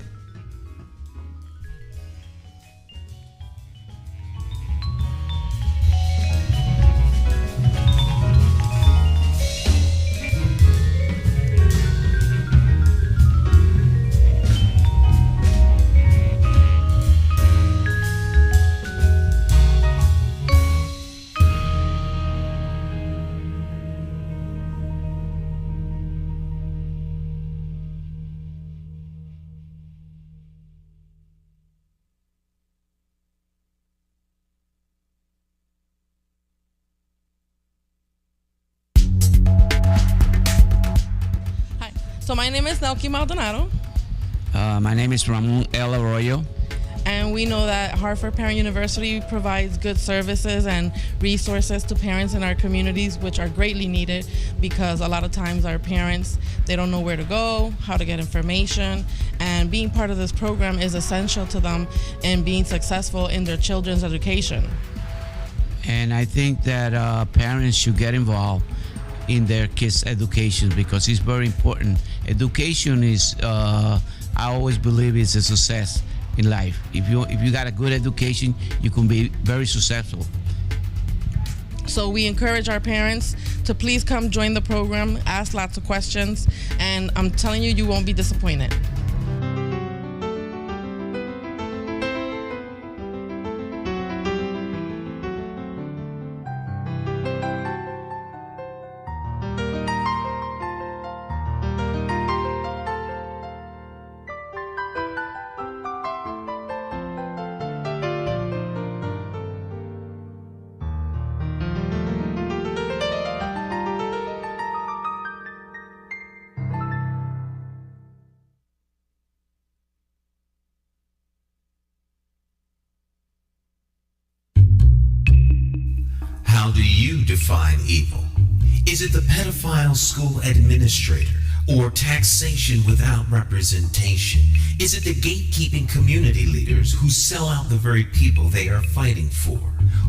So my name is Nelky Maldonado. My name is Ramon L. Arroyo. And we know that Hartford Parent University provides good services and resources to parents in our communities, which are greatly needed because a lot of times our parents, they don't know where to go, how to get information, and being part of this program is essential to them in being successful in their children's education. And I think that parents should get involved in their kids' education because it's very important. Education is, I always believe, is a success in life. If you got a good education, you can be very successful. So we encourage our parents to please come join the program, ask lots of questions, and I'm telling you, you won't be disappointed. How do you define evil? Is it the pedophile school administrator Or taxation without representation? Is it the gatekeeping community leaders who sell out the very people they are fighting for?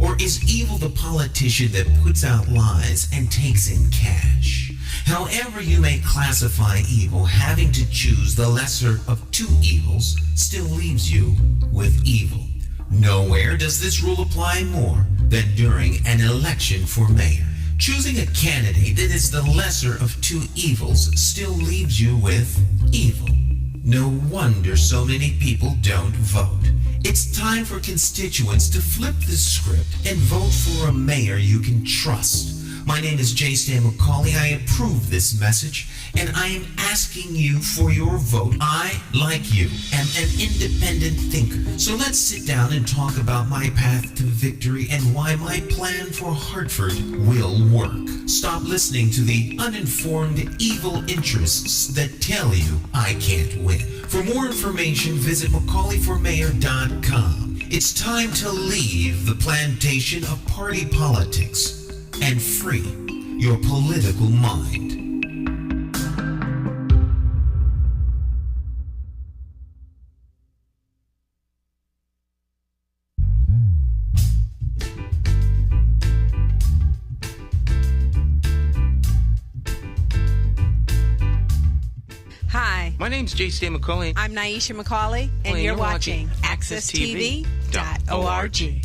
Or is evil the politician that puts out lies and takes in cash? However you may classify evil, having to choose the lesser of two evils still leaves you with evil. Nowhere does this rule apply more than during an election for mayor. Choosing a candidate that is the lesser of two evils still leaves you with evil. No wonder so many people don't vote. It's time for constituents to flip the script and vote for a mayor you can trust. My name is J. Stan McCauley. I approve this message, and I am asking you for your vote. I, like you, am an independent thinker. So let's sit down and talk about my path to victory and why my plan for Hartford will work. Stop listening to the uninformed evil interests that tell you I can't win. For more information, visit McCauleyformayor.com. It's time to leave the plantation of party politics and free your political mind. Hi, My name's J. Stan McCauley. I'm Naisha McCauley, and you're watching AccessTV.org.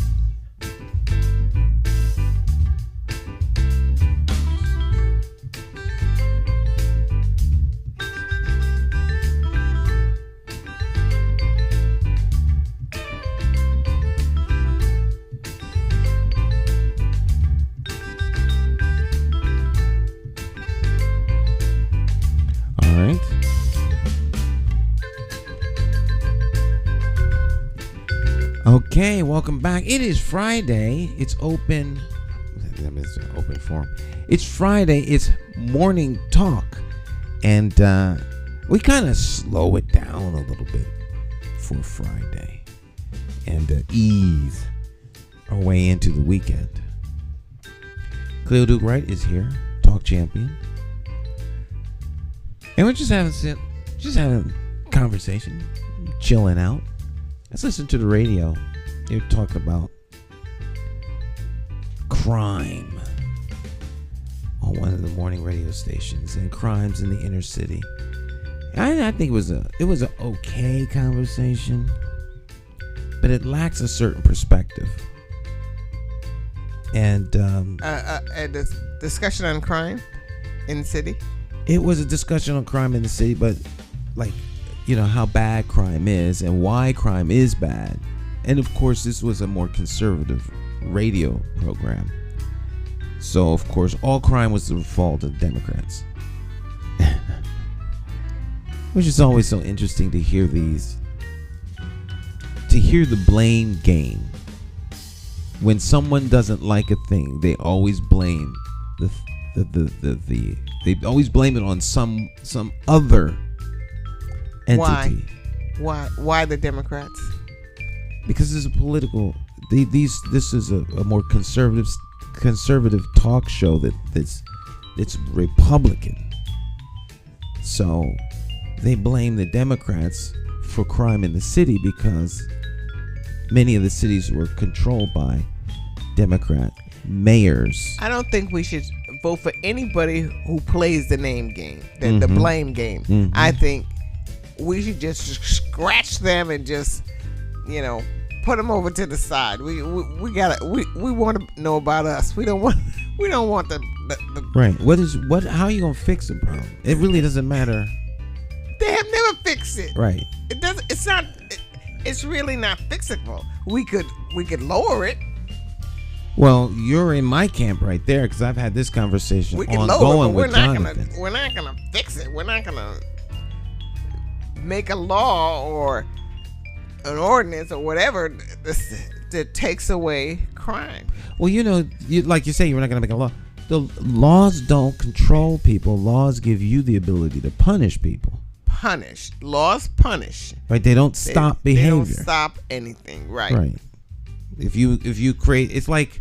All right. Okay, welcome back. It is Friday. It's open. It's an open forum. It's Friday. It's morning talk, and we kind of slow it down a little bit for Friday, and ease our way into the weekend. Cleo Duke-Wright is here, talk champion, and we're just having conversation, chilling out. Let's listen to the radio. They're talking about crime on one of the morning radio stations and crimes in the inner city. I think it was an okay conversation, but it lacks a certain perspective. And A discussion on crime in the city. it was a discussion on crime in the city, but like, you know, how bad crime is and why crime is bad. And of course, this was a more conservative radio program. So, of course, all crime was the fault of Democrats. Which is always so interesting to hear the blame game. When someone doesn't like a thing, they always blame they always blame it on some other entity. Why the Democrats? Because it's a political. This is a more conservative talk show that's Republican. So they blame the Democrats for crime in the city because many of the cities were controlled by Democrat mayors. I don't think we should vote for anybody who plays the name game, the blame game. Mm-hmm. I think we should just scratch them and just, put them over to the side. We want to know about us. We don't want the right. How are you gonna fix the problem? It really doesn't matter. They have never fixed it. Right. It doesn't. It's not. It's really not fixable. We could lower it. Well, you're in my camp right there because I've had this conversation We can ongoing lower it, but with Jonathan. we're not gonna fix it. We're not gonna make a law or an ordinance or whatever that takes away crime. Well, like you say, you're not going to make a law. The laws don't control people. Laws give you the ability to punish people. Laws punish. Right? They don't stop behavior. They don't stop anything. Right. Right. If you create, it's like,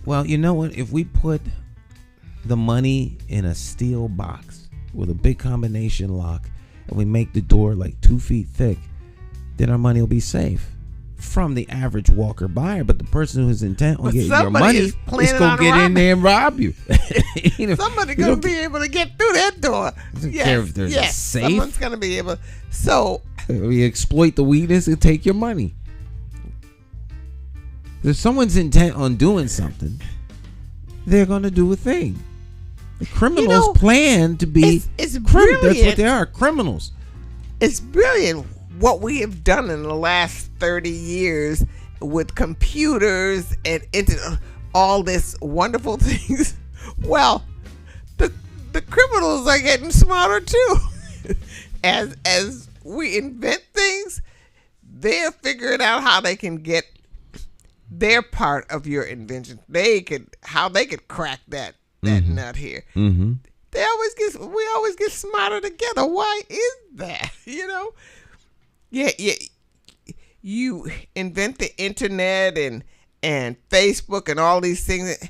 well, you know what? If we put the money in a steel box with a big combination lock, and we make the door like 2 feet thick, then our money will be safe from the average walker buyer. But the person who's intent on getting your money is going to get in there and rob you. Somebody's going to be able to get through that door. Doesn't care if there's a safe. Someone's going to be able. So we exploit the weakness and take your money. If someone's intent on doing something, they're going to do a thing. The criminals plan to be it's brilliant. That's what they are, criminals. It's brilliant what we have done in the last 30 years with computers and all this wonderful things. Well, the criminals are getting smarter too. As we invent things, they're figuring out how they can get their part of your invention. How they could crack that nut here. Mm-hmm. We always get smarter together. Why is that? Yeah. You invent the internet and Facebook and all these things,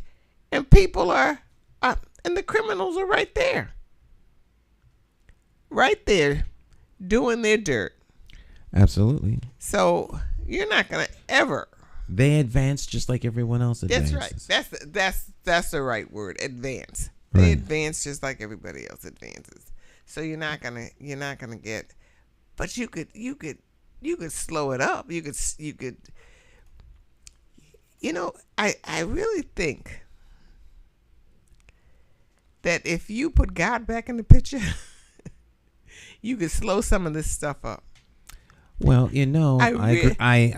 and people are and the criminals are right there, doing their dirt. Absolutely. So you're not gonna ever. They advance just like everyone else advances. That's right. That's the right word. Advance. They advance just like everybody else advances. So you're not gonna get. But you could slow it up. You could. I really think that if you put God back in the picture, you could slow some of this stuff up. Well, I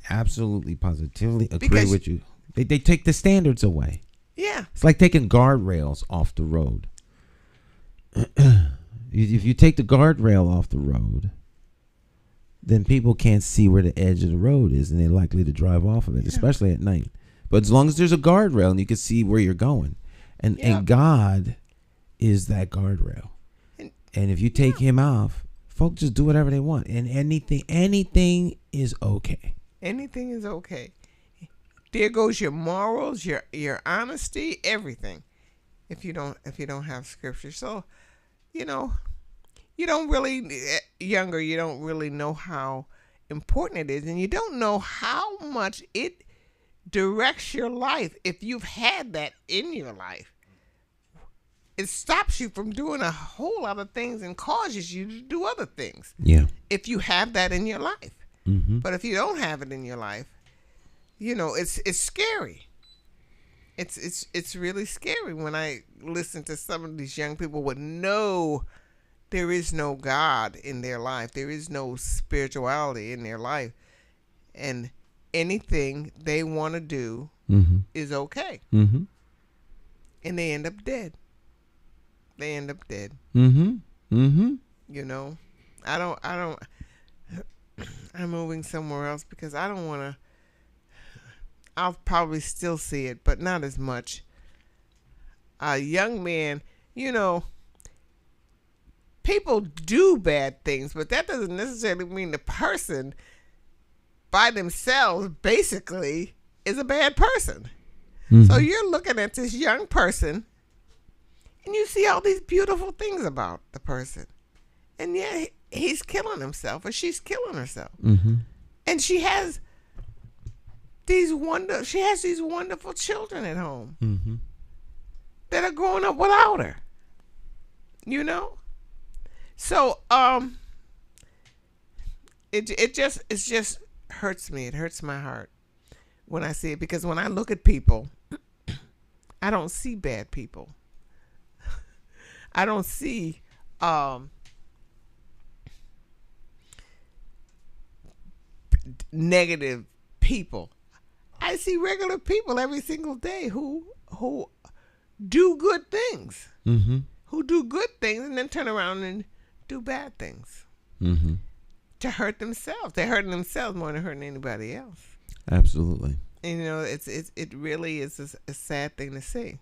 absolutely positively agree with you. They take the standards away. Yeah. It's like taking guardrails off the road. If you take the guardrail off the road, then people can't see where the edge of the road is, and they're likely to drive off of it, especially at night. But as long as there's a guardrail and you can see where you're going, and God is that guardrail. And if you take him off, folks just do whatever they want, and anything is okay. Anything is okay. There goes your morals, your honesty, everything. If you don't have scripture, so you don't really you don't really know how important it is, and you don't know how much it directs your life. If you've had that in your life, it stops you from doing a whole lot of things and causes you to do other things. Yeah. If you have that in your life. Mm-hmm. But if you don't have it in your life, it's scary. It's really scary when I listen to some of these young people with there is no God in their life. There is no spirituality in their life. And anything they want to do is okay. Mm-hmm. And they end up dead. Mm-hmm. Mm-hmm. I'm moving somewhere else because I don't want to. I'll probably still see it, but not as much. A young man, people do bad things, but that doesn't necessarily mean the person by themselves basically is a bad person. Mm-hmm. So you're looking at this young person and you see all these beautiful things about the person. And yet he's killing himself or she's killing herself. Mm-hmm. And she has these wonderful children at home that are growing up without her. So it just hurts me. It hurts my heart when I see it, because when I look at people, I don't see bad people. I don't see negative people. I see regular people every single day who do good things. Mm-hmm. Who do good things and then turn around and do bad things. Mm-hmm. To hurt themselves. They're hurting themselves more than hurting anybody else. Absolutely. And it really is a sad thing to see.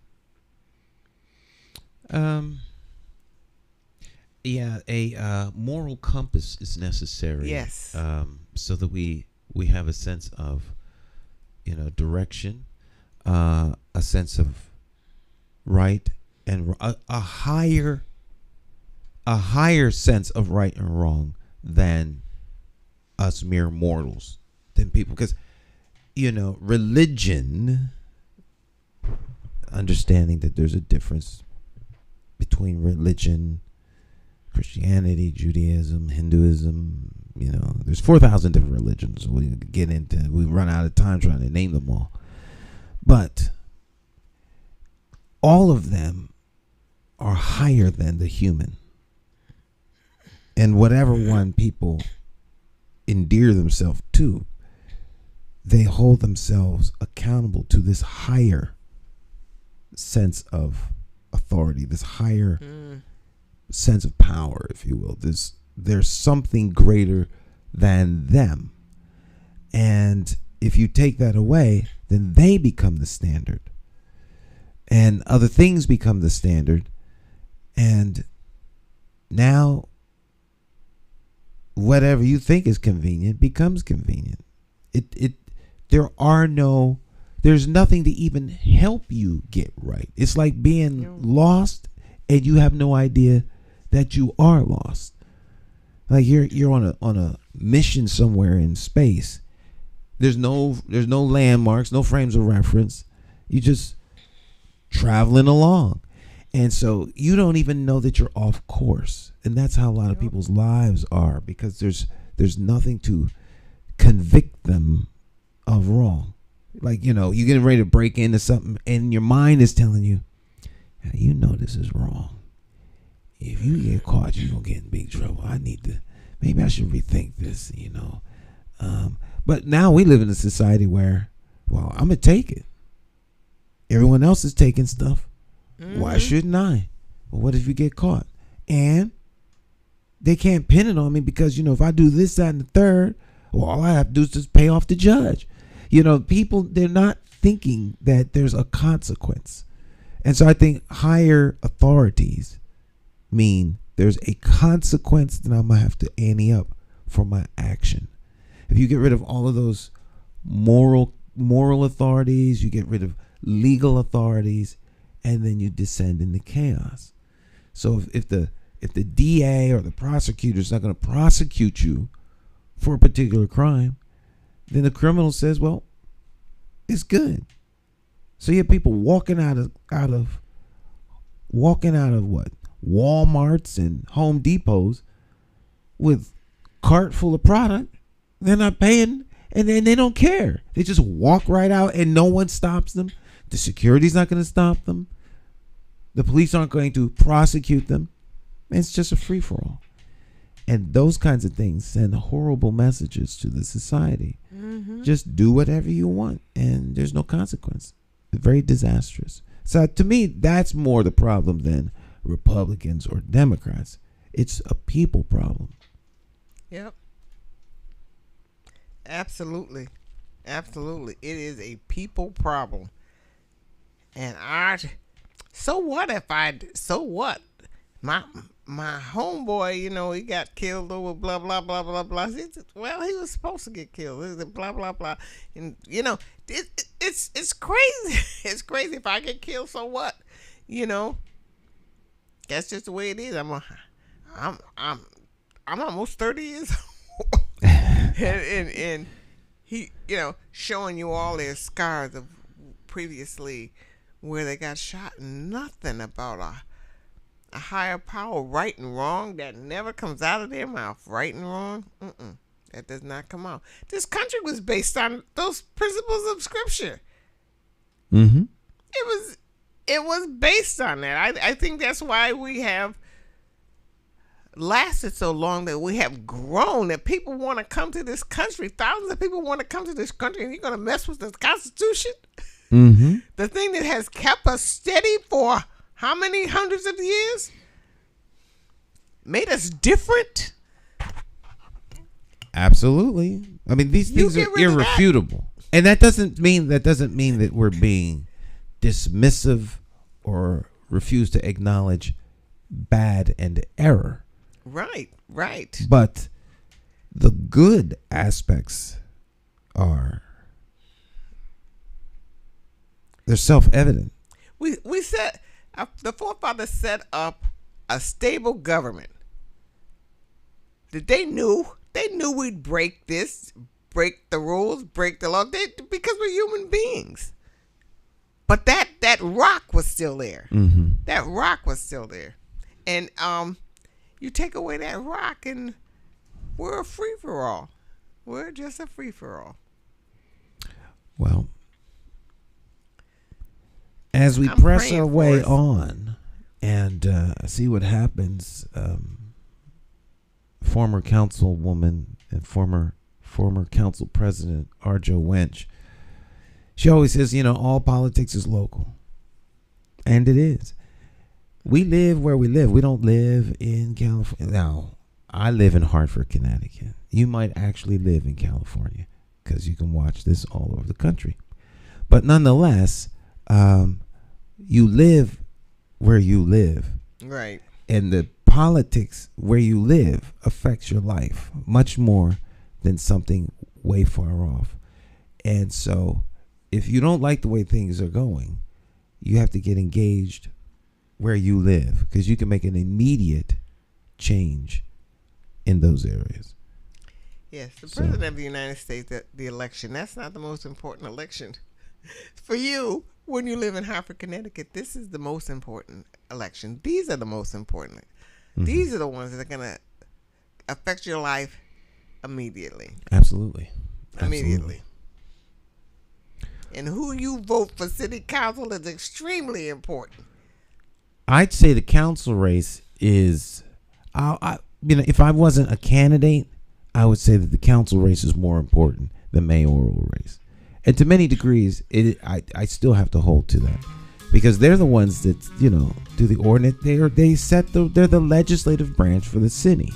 Yeah, a moral compass is necessary. Yes. So that we have a sense of, direction, a sense of right and a higher a higher sense of right and wrong than us mere mortals, than people. Because, religion, understanding that there's a difference between religion, Christianity, Judaism, Hinduism, there's 4,000 different religions. We get into, we run out of time trying to name them all. But all of them are higher than the human. And whatever one people endear themselves to, they hold themselves accountable to this higher sense of authority, this higher sense of power, if you will. There's something greater than them. And if you take that away, then they become the standard. And other things become the standard. And now whatever you think is convenient becomes convenient. There's nothing to even help you get right. It's like being lost and you have no idea that you are lost. Like you're on a mission somewhere in space. There's no landmarks, no frames of reference. You just traveling along. And so you don't even know that you're off course. And that's how a lot of people's lives are, because there's nothing to convict them of wrong. Like, you're getting ready to break into something and your mind is telling you, this is wrong. If you get caught, you're going to get in big trouble. Maybe I should rethink this, But now we live in a society where, I'm going to take it. Everyone else is taking stuff. Why shouldn't I? Well, what if you get caught? And they can't pin it on me because, if I do this, that, and the third, all I have to do is just pay off the judge. People, they're not thinking that there's a consequence. And so I think higher authorities mean there's a consequence that I'm going to have to ante up for my action. If you get rid of all of those moral authorities, you get rid of legal authorities, and then you descend into chaos. So if the DA or the prosecutor is not going to prosecute you for a particular crime, then the criminal says, well, it's good. So you have people walking out of what? Walmarts and Home Depots with cart full of product. They're not paying, and then they don't care. They just walk right out and no one stops them. The security's not going to stop them. The police aren't going to prosecute them. It's just a free-for-all. And those kinds of things send horrible messages to the society. Just do whatever you want, and there's no consequence. It's very disastrous. So to me, that's more the problem than Republicans or Democrats. It's a people problem. Yep. Absolutely. It is a people problem. And so what? My homeboy, he got killed over blah, blah, blah, blah, blah. He was supposed to get killed. Blah, blah, blah. And, it's crazy. It's crazy. If I get killed, so what? That's just the way it is. I'm almost 30 years old. and he, showing you all their scars of previously where they got shot. Nothing about a higher power, right and wrong, that never comes out of their mouth. Right and wrong, that does not come out. This country was based on those principles of Scripture. It was based on that. I think that's why we have lasted so long, that we have grown, that people want to come to this country. Thousands of people want to come to this country, and you're going to mess with the Constitution? The thing that has kept us steady for how many hundreds of years? Made us different? Absolutely. I mean, these things are irrefutable. And that doesn't mean that we're being dismissive or refuse to acknowledge bad and error. Right. But the good aspects they're self-evident. We said the forefathers set up a stable government. That they knew we'd break the rules, break the law, because we're human beings. But that rock was still there. Mm-hmm. That rock was still there. And you take away that rock and we're a free-for-all. We're just a free-for-all. Well, as we press our way on and see what happens, former councilwoman and former council president Arjo Wench, she always says, all politics is local. And it is. We live where we live. We don't live in California. Now, I live in Hartford, Connecticut. You might actually live in California because you can watch this all over the country. But nonetheless, you live where you live. Right. And the politics where you live affects your life much more than something way far off. And so if you don't like the way things are going, you have to get engaged where you live because you can make an immediate change in those areas. Yes, the President of the United States, the election, that's not the most important election. For you, when you live in Hartford, Connecticut, this is the most important election. These are the most important. Mm-hmm. These are the ones that are going to affect your life immediately. Absolutely. Immediately. And who you vote for city council is extremely important. I'd say the council race is, if I wasn't a candidate, I would say that the council race is more important than mayoral race. And to many degrees, I still have to hold to that because they're the ones that, do the ordinance. They're the legislative branch for the city.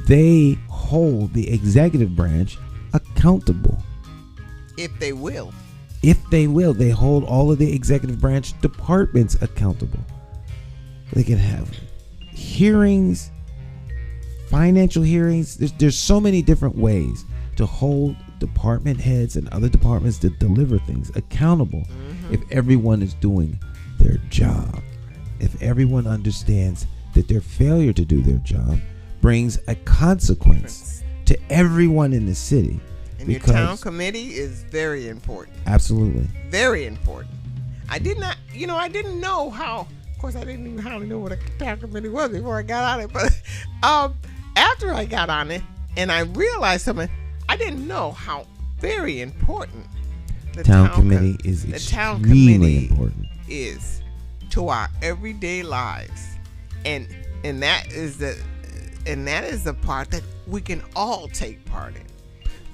They hold the executive branch accountable. If they will. They hold all of the executive branch departments accountable. They can have hearings, financial hearings. There's so many different ways to hold department heads and other departments that deliver things accountable. Mm-hmm. If everyone is doing their job, if everyone understands that their failure to do their job brings a consequence to everyone in the city. And your town committee is very important. Absolutely. Very important. I didn't know how. Of course, I didn't even hardly know what a town committee was before I got on it. But after I got on it and I realized something, I didn't know how very important the town committee is extremely important. Is to our everyday lives, and that is the part that we can all take part in.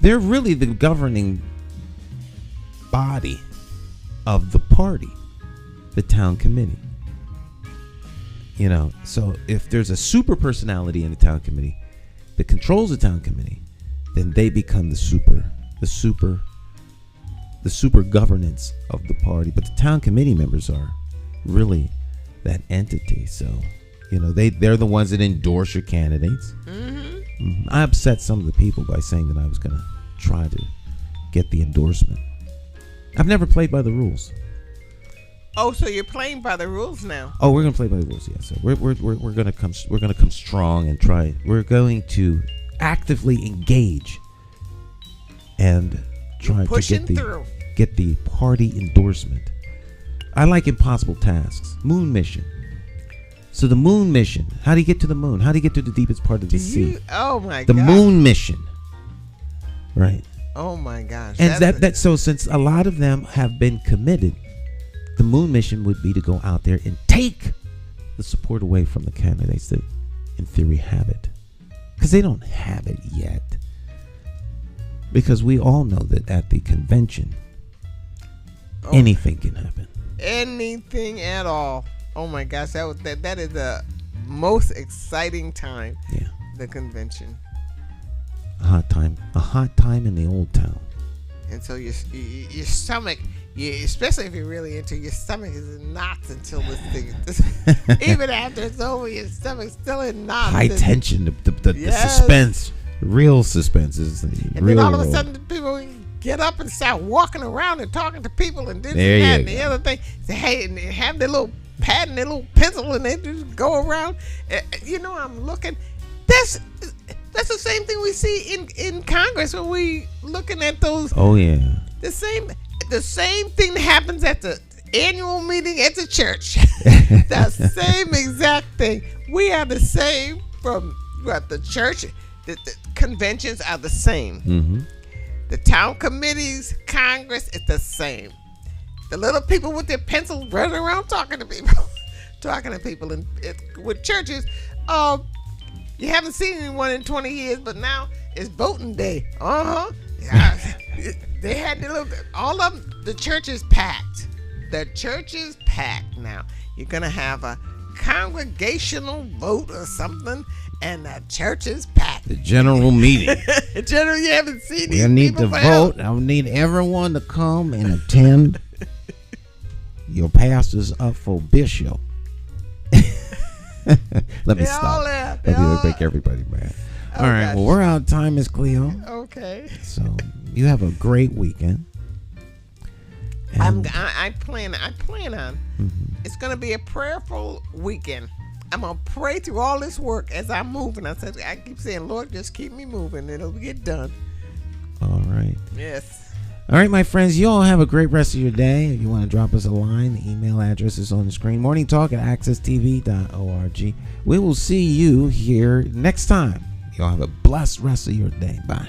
They're really the governing body of the party, the town committee. So if there's a super personality in the town committee that controls the town committee, then they become the super governance of the party. But the town committee members are really that entity. So, they're the ones that endorse your candidates. Mm-hmm. Mm-hmm. I upset some of the people by saying that I was going to try to get the endorsement. I've never played by the rules. Oh, so you're playing by the rules now? Oh, we're gonna play by the rules. Yeah. So we're gonna come strong and try. We're going to actively engage and try to get the party endorsement. I like impossible tasks. Moon mission. So the moon mission. How do you get to the moon? How do you get to the deepest part of the sea? Oh my God. The moon mission. Right. Oh my gosh. And so since a lot of them have been committed, the moon mission would be to go out there and take the support away from the candidates that, in theory, have it. Because they don't have it yet. Because we all know that at the convention, anything can happen. Anything at all. Oh my gosh, that is the most exciting time. Yeah. The convention. A hot time in the old town. And so your stomach, especially if you're really into, your stomach is in knots until this thing. Even after it's over, your stomach's still in knots. High tension, the suspense, real suspense is and really. then all of a sudden, people get up and start walking around and talking to people and this and that and the other thing. Say, hey, and have their little pad and their little pencil and they just go around. I'm looking. That's the same thing we see in Congress when we looking at those. Oh yeah. The same thing that happens at the annual meeting at the church. The same exact thing. We are the same from the church. The conventions are the same. Mm-hmm. The town committees, Congress, it's the same. The little people with their pencils running around talking to people. And with churches, you haven't seen anyone in 20 years, but now it's voting day. Yeah. They had all of them. The church is packed. The church is packed now. You're gonna have a congregational vote or something, and the church is packed. The general meeting. General, you haven't seen these We need people to forever. vote. I need everyone to come and attend. Your pastor's up for bishop. Let me They're all stop. there. Let me make everybody mad. Oh, All right. gosh. Well, we're out of time, Miss Cleo. Okay. So you have a great weekend. And I plan on. It's gonna be a prayerful weekend. I'm gonna pray through all this work as I'm moving. I keep saying, Lord, just keep me moving. It'll get done. all right. Yes. All right, my friends, you all have a great rest of your day. If you want to drop us a line, the email address is on the screen. morningtalk@accesstv.org. We will see you here next time. You all have a blessed rest of your day. Bye.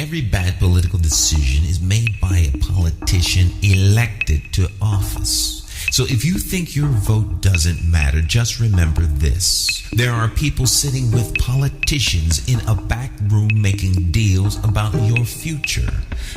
Every bad political decision is made by a politician elected to office. So if you think your vote doesn't matter, just remember this. There are people sitting with politicians in a back room making deals about your future,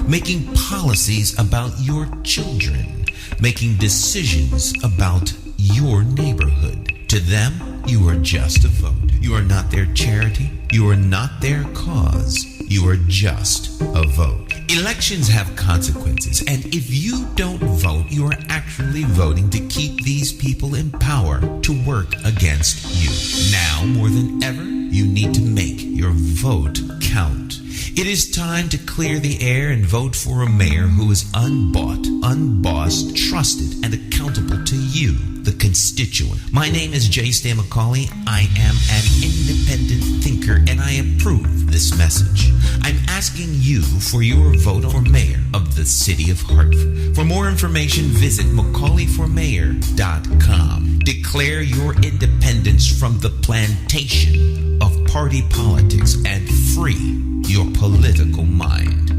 making policies about your children, making decisions about your neighborhood. To them, you are just a vote. You are not their charity. You are not their cause. You are just a vote. Elections have consequences, and if you don't vote, you are actually voting to keep these people in power to work against you. Now, more than ever, you need to make your vote count. It is time to clear the air and vote for a mayor who is unbought, unbossed, trusted, and accountable to you, the constituent. My name is J. Stan McCauley. I am an independent thinker, and I approve this message. I'm asking you for your vote for mayor of the city of Hartford. For more information, visit McCauleyformayor.com. Declare your independence from the plantation of party politics and free your political mind.